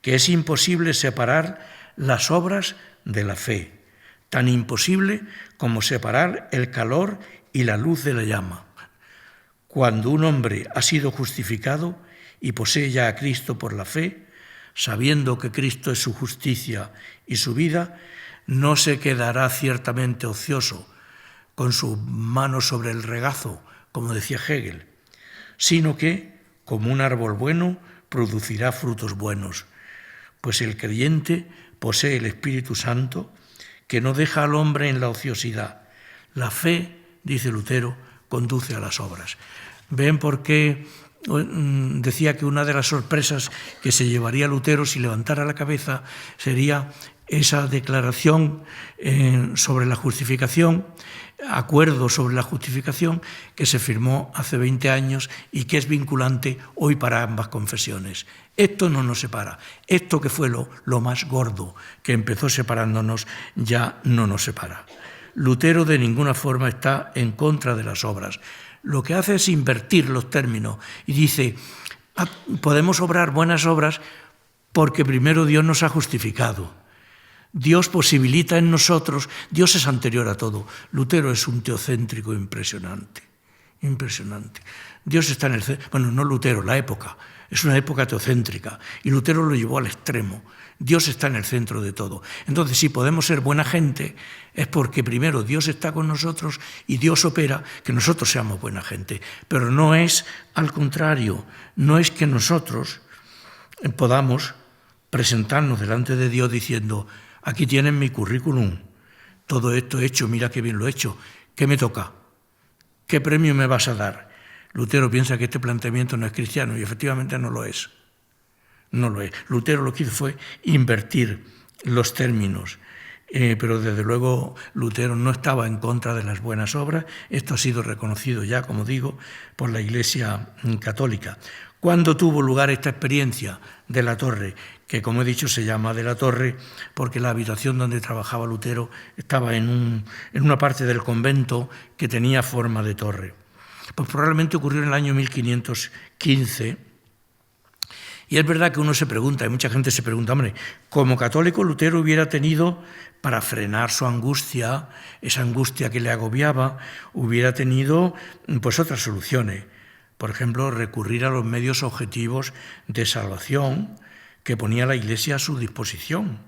que es imposible separar las obras de la fe, tan imposible como separar el calor y la luz de la llama. Cuando un hombre ha sido justificado y posee ya a Cristo por la fe, sabiendo que Cristo es su justicia y su vida, no se quedará ciertamente ocioso, con su mano sobre el regazo, como decía Hegel, sino que, como un árbol bueno, producirá frutos buenos, pues el creyente posee el Espíritu Santo, que no deja al hombre en la ociosidad. La fe, dice Lutero, conduce a las obras. ¿Ven por qué decía que una de las sorpresas que se llevaría Lutero si levantara la cabeza sería esa declaración sobre la justificación, acuerdo sobre la justificación que se firmó hace 20 años y que es vinculante hoy para ambas confesiones? Esto no nos separa. Esto que fue lo más gordo que empezó separándonos ya no nos separa. Lutero de ninguna forma está en contra de las obras. Lo que hace es invertir los términos y dice, podemos obrar buenas obras porque primero Dios nos ha justificado. Dios posibilita en nosotros, Dios es anterior a todo. Lutero es un teocéntrico impresionante, impresionante. Dios está en el centro, bueno, no Lutero, la época, es una época teocéntrica y Lutero lo llevó al extremo. Dios está en el centro de todo. Entonces, si podemos ser buena gente, es porque primero Dios está con nosotros y Dios opera que nosotros seamos buena gente. Pero no es al contrario, no es que nosotros podamos presentarnos delante de Dios diciendo, aquí tienen mi currículum, todo esto he hecho, mira qué bien lo he hecho, ¿qué me toca? ¿Qué premio me vas a dar? Lutero piensa que este planteamiento no es cristiano y efectivamente no lo es. No lo es. Lutero lo que hizo fue invertir los términos, pero desde luego Lutero no estaba en contra de las buenas obras. Esto ha sido reconocido ya, como digo, por la Iglesia católica. ¿Cuándo tuvo lugar esta experiencia de la torre? Que, como he dicho, se llama de la torre porque la habitación donde trabajaba Lutero estaba en una parte del convento que tenía forma de torre. Pues probablemente ocurrió en el año 1515. Y es verdad que uno se pregunta, y mucha gente se pregunta, hombre, como católico Lutero hubiera tenido, para frenar su angustia, esa angustia que le agobiaba, hubiera tenido pues otras soluciones. Por ejemplo, recurrir a los medios objetivos de salvación que ponía la Iglesia a su disposición,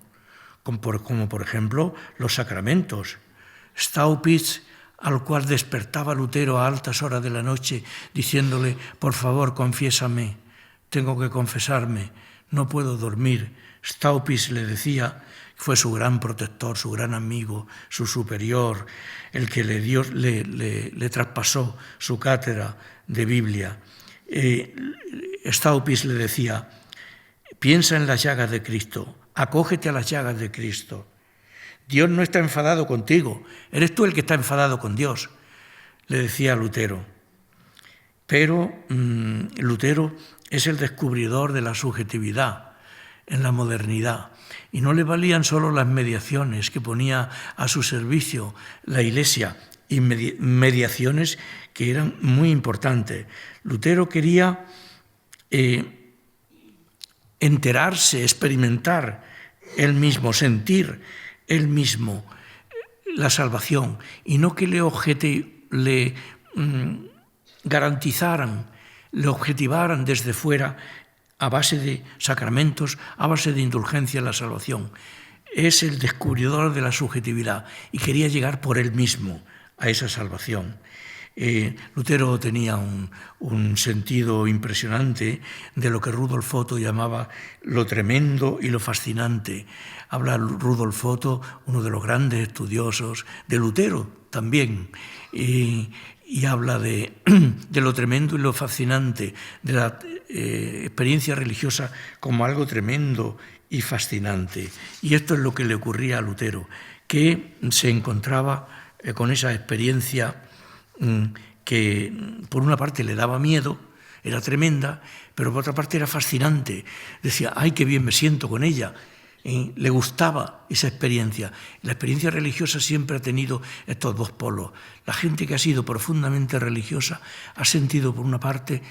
como por ejemplo los sacramentos. Staupitz, al cual despertaba Lutero a altas horas de la noche, diciéndole, por favor, confiésame. Tengo que confesarme, no puedo dormir. Staupitz le decía, fue su gran protector, su gran amigo, su superior, el que le traspasó su cátedra de Biblia. Staupitz le decía, piensa en las llagas de Cristo, acógete a las llagas de Cristo. Dios no está enfadado contigo, eres tú el que está enfadado con Dios, le decía Lutero. Pero Lutero es el descubridor de la subjetividad en la modernidad y no le valían solo las mediaciones que ponía a su servicio la Iglesia y mediaciones que eran muy importantes. Lutero quería enterarse, experimentar él mismo, sentir él mismo la salvación y no que le garantizaran, le objetivaran desde fuera a base de sacramentos, a base de indulgencia en la salvación. Es el descubridor de la subjetividad y quería llegar por él mismo a esa salvación. Lutero tenía un sentido impresionante de lo que Rudolf Otto llamaba lo tremendo y lo fascinante. Habla Rudolf Otto, uno de los grandes estudiosos de Lutero también, y habla de lo tremendo y lo fascinante, de la experiencia religiosa como algo tremendo y fascinante. Y esto es lo que le ocurría a Lutero, que se encontraba con esa experiencia que por una parte le daba miedo, era tremenda, pero por otra parte era fascinante. Decía, ¡ay, qué bien me siento con ella! Le gustaba esa experiencia. La experiencia religiosa siempre ha tenido estos dos polos. La gente que ha sido profundamente religiosa ha sentido, por una parte,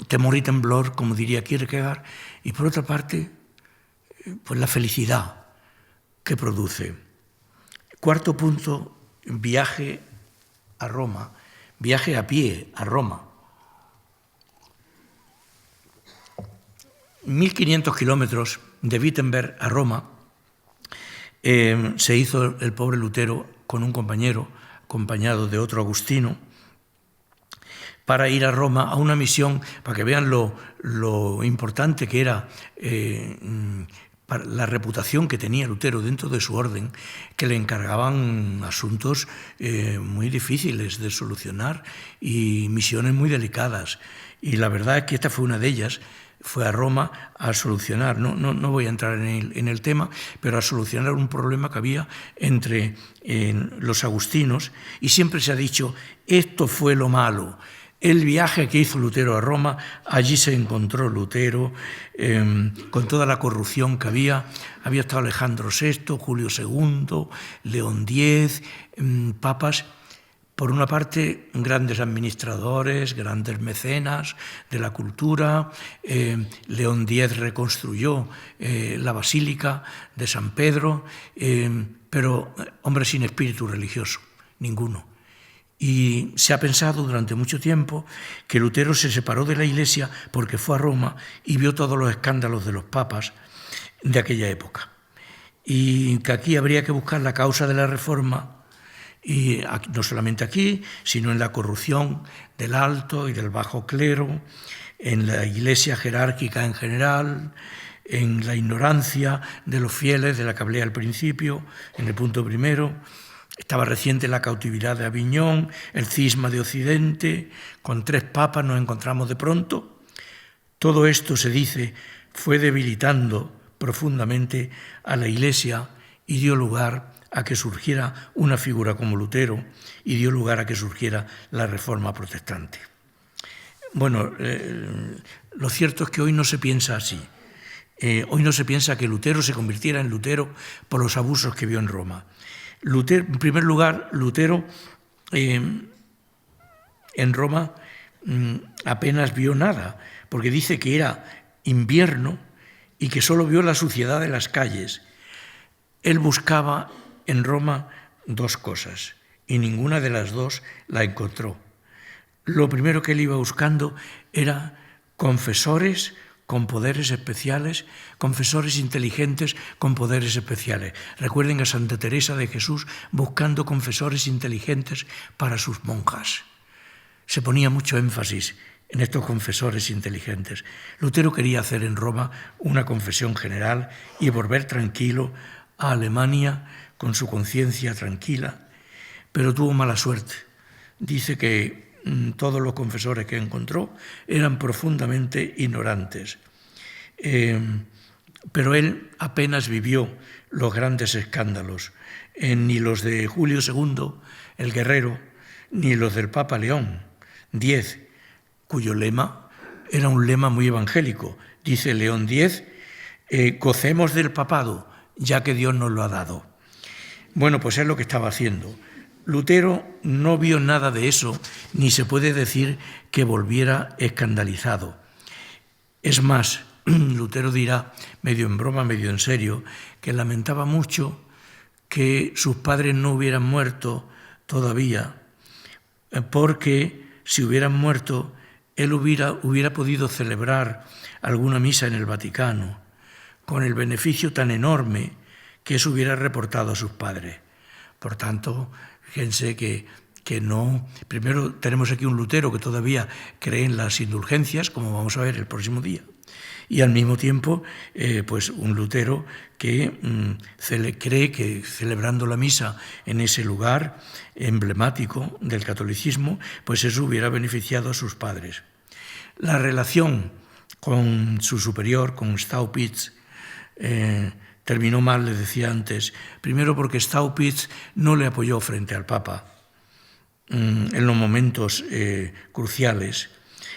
temor y temblor, como diría Kierkegaard, y por otra parte, pues la felicidad que produce. Cuarto punto, viaje a Roma, viaje a pie a Roma. 1.500 kilómetros de Wittenberg a Roma se hizo el pobre Lutero con un compañero, acompañado de otro agustino, para ir a Roma a una misión, para que vean lo importante que era para la reputación que tenía Lutero dentro de su orden, que le encargaban asuntos muy difíciles de solucionar y misiones muy delicadas. Y la verdad es que esta fue una de ellas. Fue a Roma a solucionar, no voy a entrar en el tema, pero a solucionar un problema que había entre los agustinos, y siempre se ha dicho, esto fue lo malo. El viaje que hizo Lutero a Roma, allí se encontró Lutero con toda la corrupción que había estado Alejandro VI, Julio II, León X, papas. Por una parte, grandes administradores, grandes mecenas de la cultura. León X reconstruyó la Basílica de San Pedro, pero hombres sin espíritu religioso, ninguno. Y se ha pensado durante mucho tiempo que Lutero se separó de la Iglesia porque fue a Roma y vio todos los escándalos de los papas de aquella época. Y que aquí habría que buscar la causa de la Reforma, y no solamente aquí, sino en la corrupción del alto y del bajo clero, en la Iglesia jerárquica en general, en la ignorancia de los fieles, de la que hablé al principio, en el punto primero. Estaba reciente la cautividad de Aviñón, el cisma de Occidente, con 3 papas nos encontramos de pronto. Todo esto, se dice, fue debilitando profundamente a la Iglesia y dio lugar a que surgiera una figura como Lutero y dio lugar a que surgiera la Reforma protestante. Bueno, lo cierto es que hoy no se piensa así. Hoy no se piensa que Lutero se convirtiera en Lutero por los abusos que vio en Roma. Lutero, en primer lugar, Lutero en Roma apenas vio nada, porque dice que era invierno y que solo vio la suciedad de las calles. Él buscaba en Roma 2 cosas y ninguna de las 2 la encontró. Lo primero que él iba buscando era confesores con poderes especiales, confesores inteligentes con poderes especiales. Recuerden a Santa Teresa de Jesús buscando confesores inteligentes para sus monjas. Se ponía mucho énfasis en estos confesores inteligentes. Lutero quería hacer en Roma una confesión general y volver tranquilo a Alemania con su conciencia tranquila, pero tuvo mala suerte. Dice que todos los confesores que encontró eran profundamente ignorantes. Pero él apenas vivió los grandes escándalos, ni los de Julio II, el guerrero, ni los del Papa León X, cuyo lema era un lema muy evangélico. Dice León X, gocemos del papado, ya que Dios nos lo ha dado. Bueno, pues es lo que estaba haciendo. Lutero no vio nada de eso, ni se puede decir que volviera escandalizado. Es más, Lutero dirá, medio en broma, medio en serio, que lamentaba mucho que sus padres no hubieran muerto todavía, porque si hubieran muerto, él hubiera podido celebrar alguna misa en el Vaticano, con el beneficio tan enorme que eso hubiera reportado a sus padres. Por tanto, fíjense que que no... Primero tenemos aquí un Lutero que todavía cree en las indulgencias, como vamos a ver el próximo día, y al mismo tiempo pues un Lutero que cree que celebrando la misa en ese lugar emblemático del catolicismo, pues eso hubiera beneficiado a sus padres. La relación con su superior, con Staupitz, terminó mal, les decía antes, primero porque Staupitz no le apoyó frente al Papa en los momentos cruciales,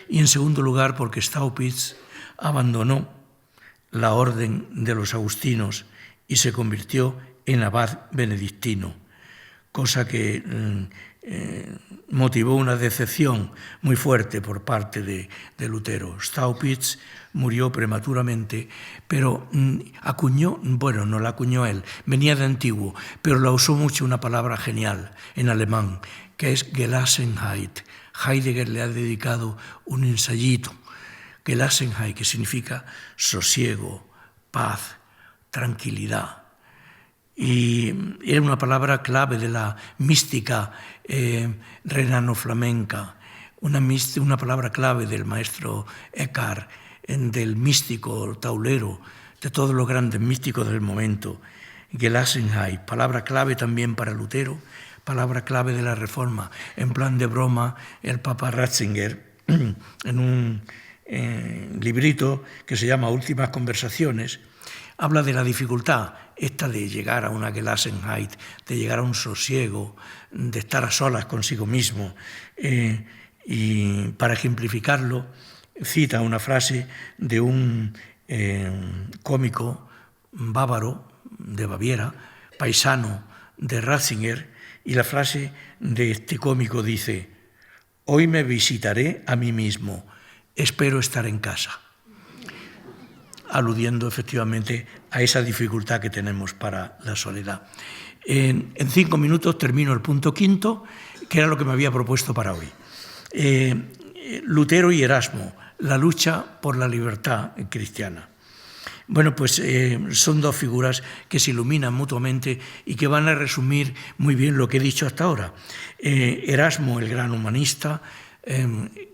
y en segundo lugar porque Staupitz abandonó la orden de los agustinos y se convirtió en abad benedictino, cosa que motivó una decepción muy fuerte por parte de Lutero. Staupitz murió prematuramente, pero acuñó, bueno, no la acuñó él, venía de antiguo, pero la usó mucho una palabra genial en alemán, que es Gelassenheit. Heidegger le ha dedicado un ensayito, Gelassenheit, que significa sosiego, paz, tranquilidad. Y era una palabra clave de la mística renano-flamenca, una palabra clave del maestro Eckhart, del místico taulero, de todos los grandes místicos del momento. Gelassenheit, palabra clave también para Lutero, palabra clave de la Reforma. En plan de broma, el Papa Ratzinger, en un librito que se llama Últimas Conversaciones, habla de la dificultad esta de llegar a una Gelassenheit, de llegar a un sosiego, de estar a solas consigo mismo. Y para ejemplificarlo, cita una frase de un cómico bávaro de Baviera, paisano de Ratzinger, y la frase de este cómico dice: «Hoy me visitaré a mí mismo, espero estar en casa», aludiendo efectivamente a esa dificultad que tenemos para la soledad. En 5 minutos termino el punto quinto, que era lo que me había propuesto para hoy. Lutero y Erasmo, la lucha por la libertad cristiana. Bueno, pues son dos figuras que se iluminan mutuamente y que van a resumir muy bien lo que he dicho hasta ahora. Erasmo, el gran humanista,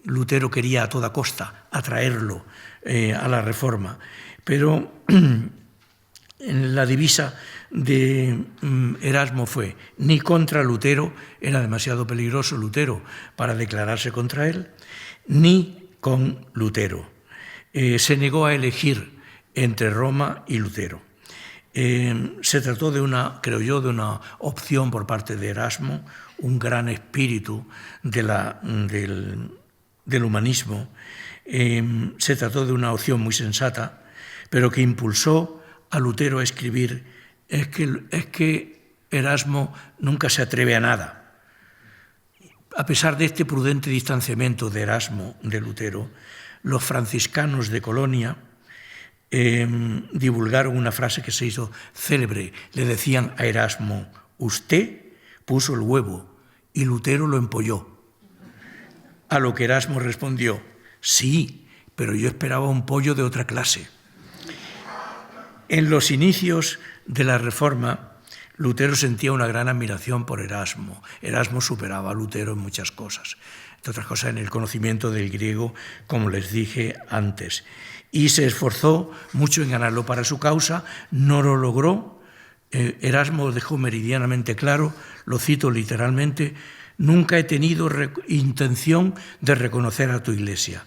Lutero quería a toda costa atraerlo a la Reforma, pero la divisa de Erasmo fue ni contra Lutero, era demasiado peligroso Lutero para declararse contra él, ni con Lutero. Se negó a elegir entre Roma y Lutero. Se trató de una, creo yo, de una opción por parte de Erasmo, un gran espíritu del humanismo. Se trató de una opción muy sensata, pero que impulsó a Lutero a escribir: es que Erasmo nunca se atreve a nada. A pesar de este prudente distanciamiento de Erasmo de Lutero, los franciscanos de Colonia divulgaron una frase que se hizo célebre. Le decían a Erasmo: «Usted puso el huevo y Lutero lo empolló». A lo que Erasmo respondió: «Sí, pero yo esperaba un pollo de otra clase». En los inicios de la Reforma, Lutero sentía una gran admiración por Erasmo. Erasmo superaba a Lutero en muchas cosas, entre otras cosas en el conocimiento del griego, como les dije antes. Y se esforzó mucho en ganarlo para su causa, no lo logró. Erasmo dejó meridianamente claro, lo cito literalmente: «Nunca he tenido intención de reconocer a tu iglesia».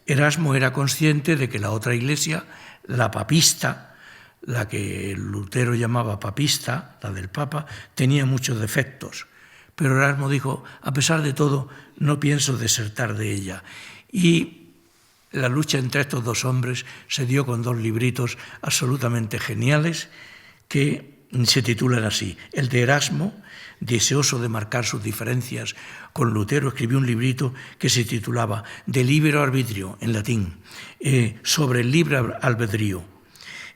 Erasmo era consciente de que la otra iglesia, la papista, la que Lutero llamaba papista, la del Papa, tenía muchos defectos. Pero Erasmo dijo: a pesar de todo, no pienso desertar de ella. Y la lucha entre estos dos hombres se dio con dos libritos absolutamente geniales que se titulan así. El de Erasmo, deseoso de marcar sus diferencias con Lutero, escribió un librito que se titulaba De libero arbitrio, en latín, sobre el libre albedrío.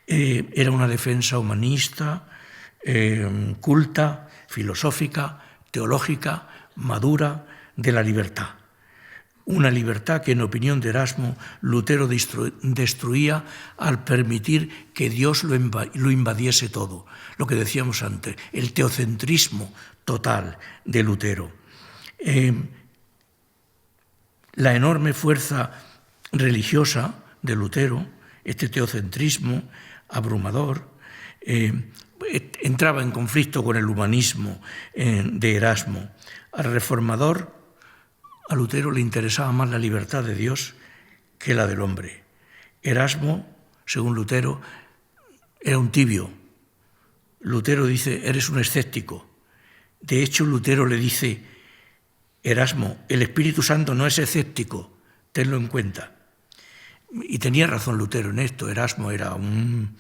Era una defensa humanista, culta, filosófica, teológica, madura, de la libertad. Una libertad que, en opinión de Erasmo, Lutero destruía al permitir que Dios lo invadiese todo. Lo que decíamos antes, el teocentrismo total de Lutero. La enorme fuerza religiosa de Lutero, este teocentrismo abrumador, entraba en conflicto con el humanismo de Erasmo. Al reformador, a Lutero le interesaba más la libertad de Dios que la del hombre. Erasmo, según Lutero, era un tibio. Lutero dice, eres un escéptico. De hecho, Lutero le dice, Erasmo, el Espíritu Santo no es escéptico, tenlo en cuenta. Y tenía razón Lutero en esto. Erasmo era un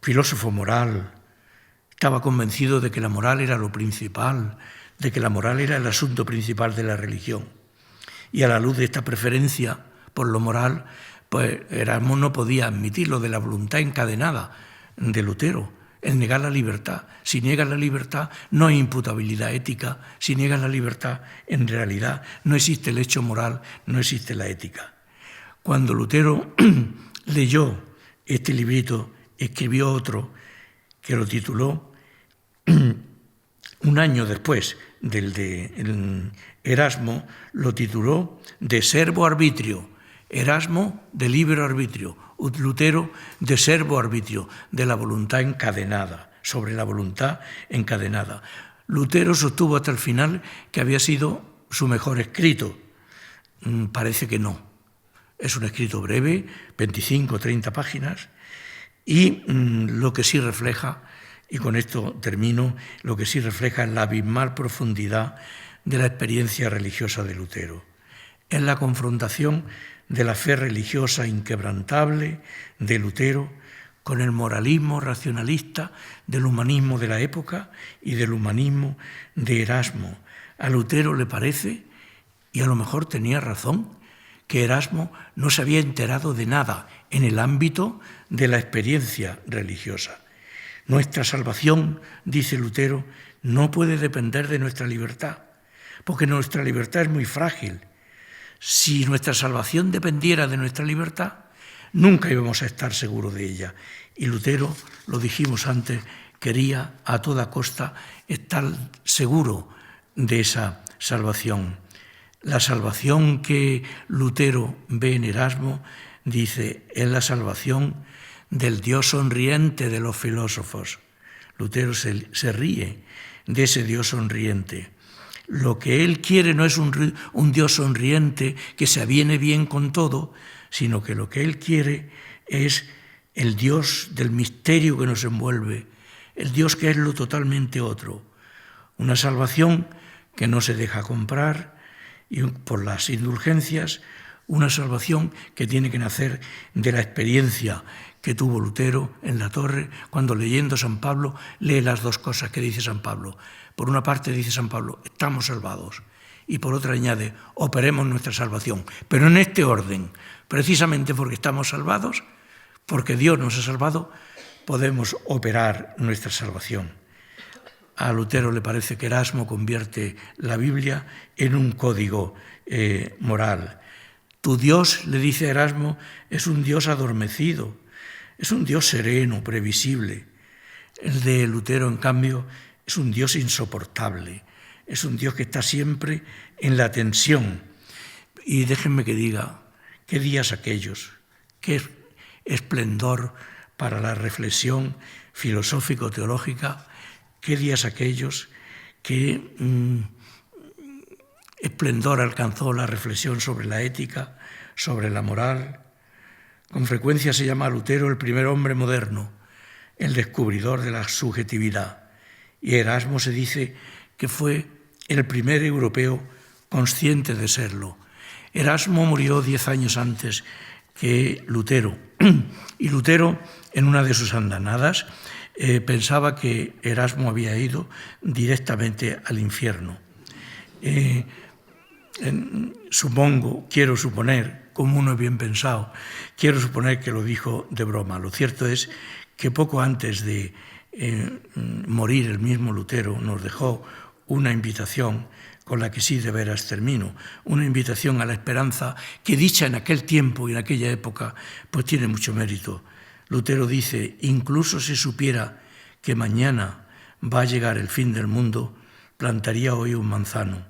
filósofo moral, estaba convencido de que la moral era lo principal, de que la moral era el asunto principal de la religión. Y a la luz de esta preferencia por lo moral, pues Erasmo no podía admitir lo de la voluntad encadenada de Lutero, el negar la libertad. Si niegas la libertad, no hay imputabilidad ética. Si niegas la libertad, en realidad no existe el hecho moral, no existe la ética. Cuando Lutero leyó este librito, escribió otro que lo tituló, un año después del de Erasmo, lo tituló De servo arbitrio. Erasmo, de libre arbitrio. Lutero, de servo arbitrio, de la voluntad encadenada, sobre la voluntad encadenada. Lutero sostuvo hasta el final que había sido su mejor escrito. Parece que no. Es un escrito breve, 25 o 30 páginas, y lo que sí refleja, y con esto termino, lo que sí refleja es la abismal profundidad de la experiencia religiosa de Lutero. Es la confrontación de la fe religiosa inquebrantable de Lutero con el moralismo racionalista del humanismo de la época y del humanismo de Erasmo. A Lutero le parece, y a lo mejor tenía razón, que Erasmo no se había enterado de nada en el ámbito de la experiencia religiosa. Nuestra salvación, dice Lutero, no puede depender de nuestra libertad, porque nuestra libertad es muy frágil. Si nuestra salvación dependiera de nuestra libertad, nunca íbamos a estar seguros de ella. Y Lutero, lo dijimos antes, quería a toda costa estar seguro de esa salvación. La salvación que Lutero ve en Erasmo, dice, es la salvación del Dios sonriente de los filósofos. Lutero se ríe de ese Dios sonriente. Lo que él quiere no es un Dios sonriente que se aviene bien con todo, sino que lo que él quiere es el Dios del misterio que nos envuelve, el Dios que es lo totalmente otro. Una salvación que no se deja comprar y por las indulgencias, una salvación que tiene que nacer de la experiencia que tuvo Lutero en la Torre, cuando leyendo San Pablo lee las dos cosas que dice San Pablo. Por una parte dice San Pablo, estamos salvados, y por otra añade, operemos nuestra salvación. Pero en este orden, precisamente porque estamos salvados, porque Dios nos ha salvado, podemos operar nuestra salvación. A Lutero le parece que Erasmo convierte la Biblia en un código moral. Tu Dios, le dice Erasmo, es un Dios adormecido, es un Dios sereno, previsible. El de Lutero, en cambio, es un Dios insoportable, es un Dios que está siempre en la tensión. Y déjenme que diga, qué días aquellos, qué esplendor para la reflexión filosófico-teológica, qué días aquellos, qué esplendor alcanzó la reflexión sobre la ética, sobre la moral. Con frecuencia se llama a Lutero el primer hombre moderno, el descubridor de la subjetividad. Y Erasmo se dice que fue el primer europeo consciente de serlo. Erasmo murió 10 años antes que Lutero. Y Lutero, en una de sus andanadas, pensaba que Erasmo había ido directamente al infierno. Quiero suponer, como uno es bien pensado, quiero suponer que lo dijo de broma. Lo cierto es que poco antes de morir el mismo Lutero nos dejó una invitación con la que sí de veras termino, una invitación a la esperanza que dicha en aquel tiempo y en aquella época pues tiene mucho mérito. Lutero dice, incluso si supiera que mañana va a llegar el fin del mundo, plantaría hoy un manzano.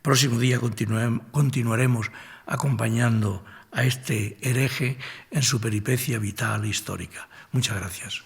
próximo día continuaremos acompañando a este hereje en su peripecia vital e histórica. Muchas gracias.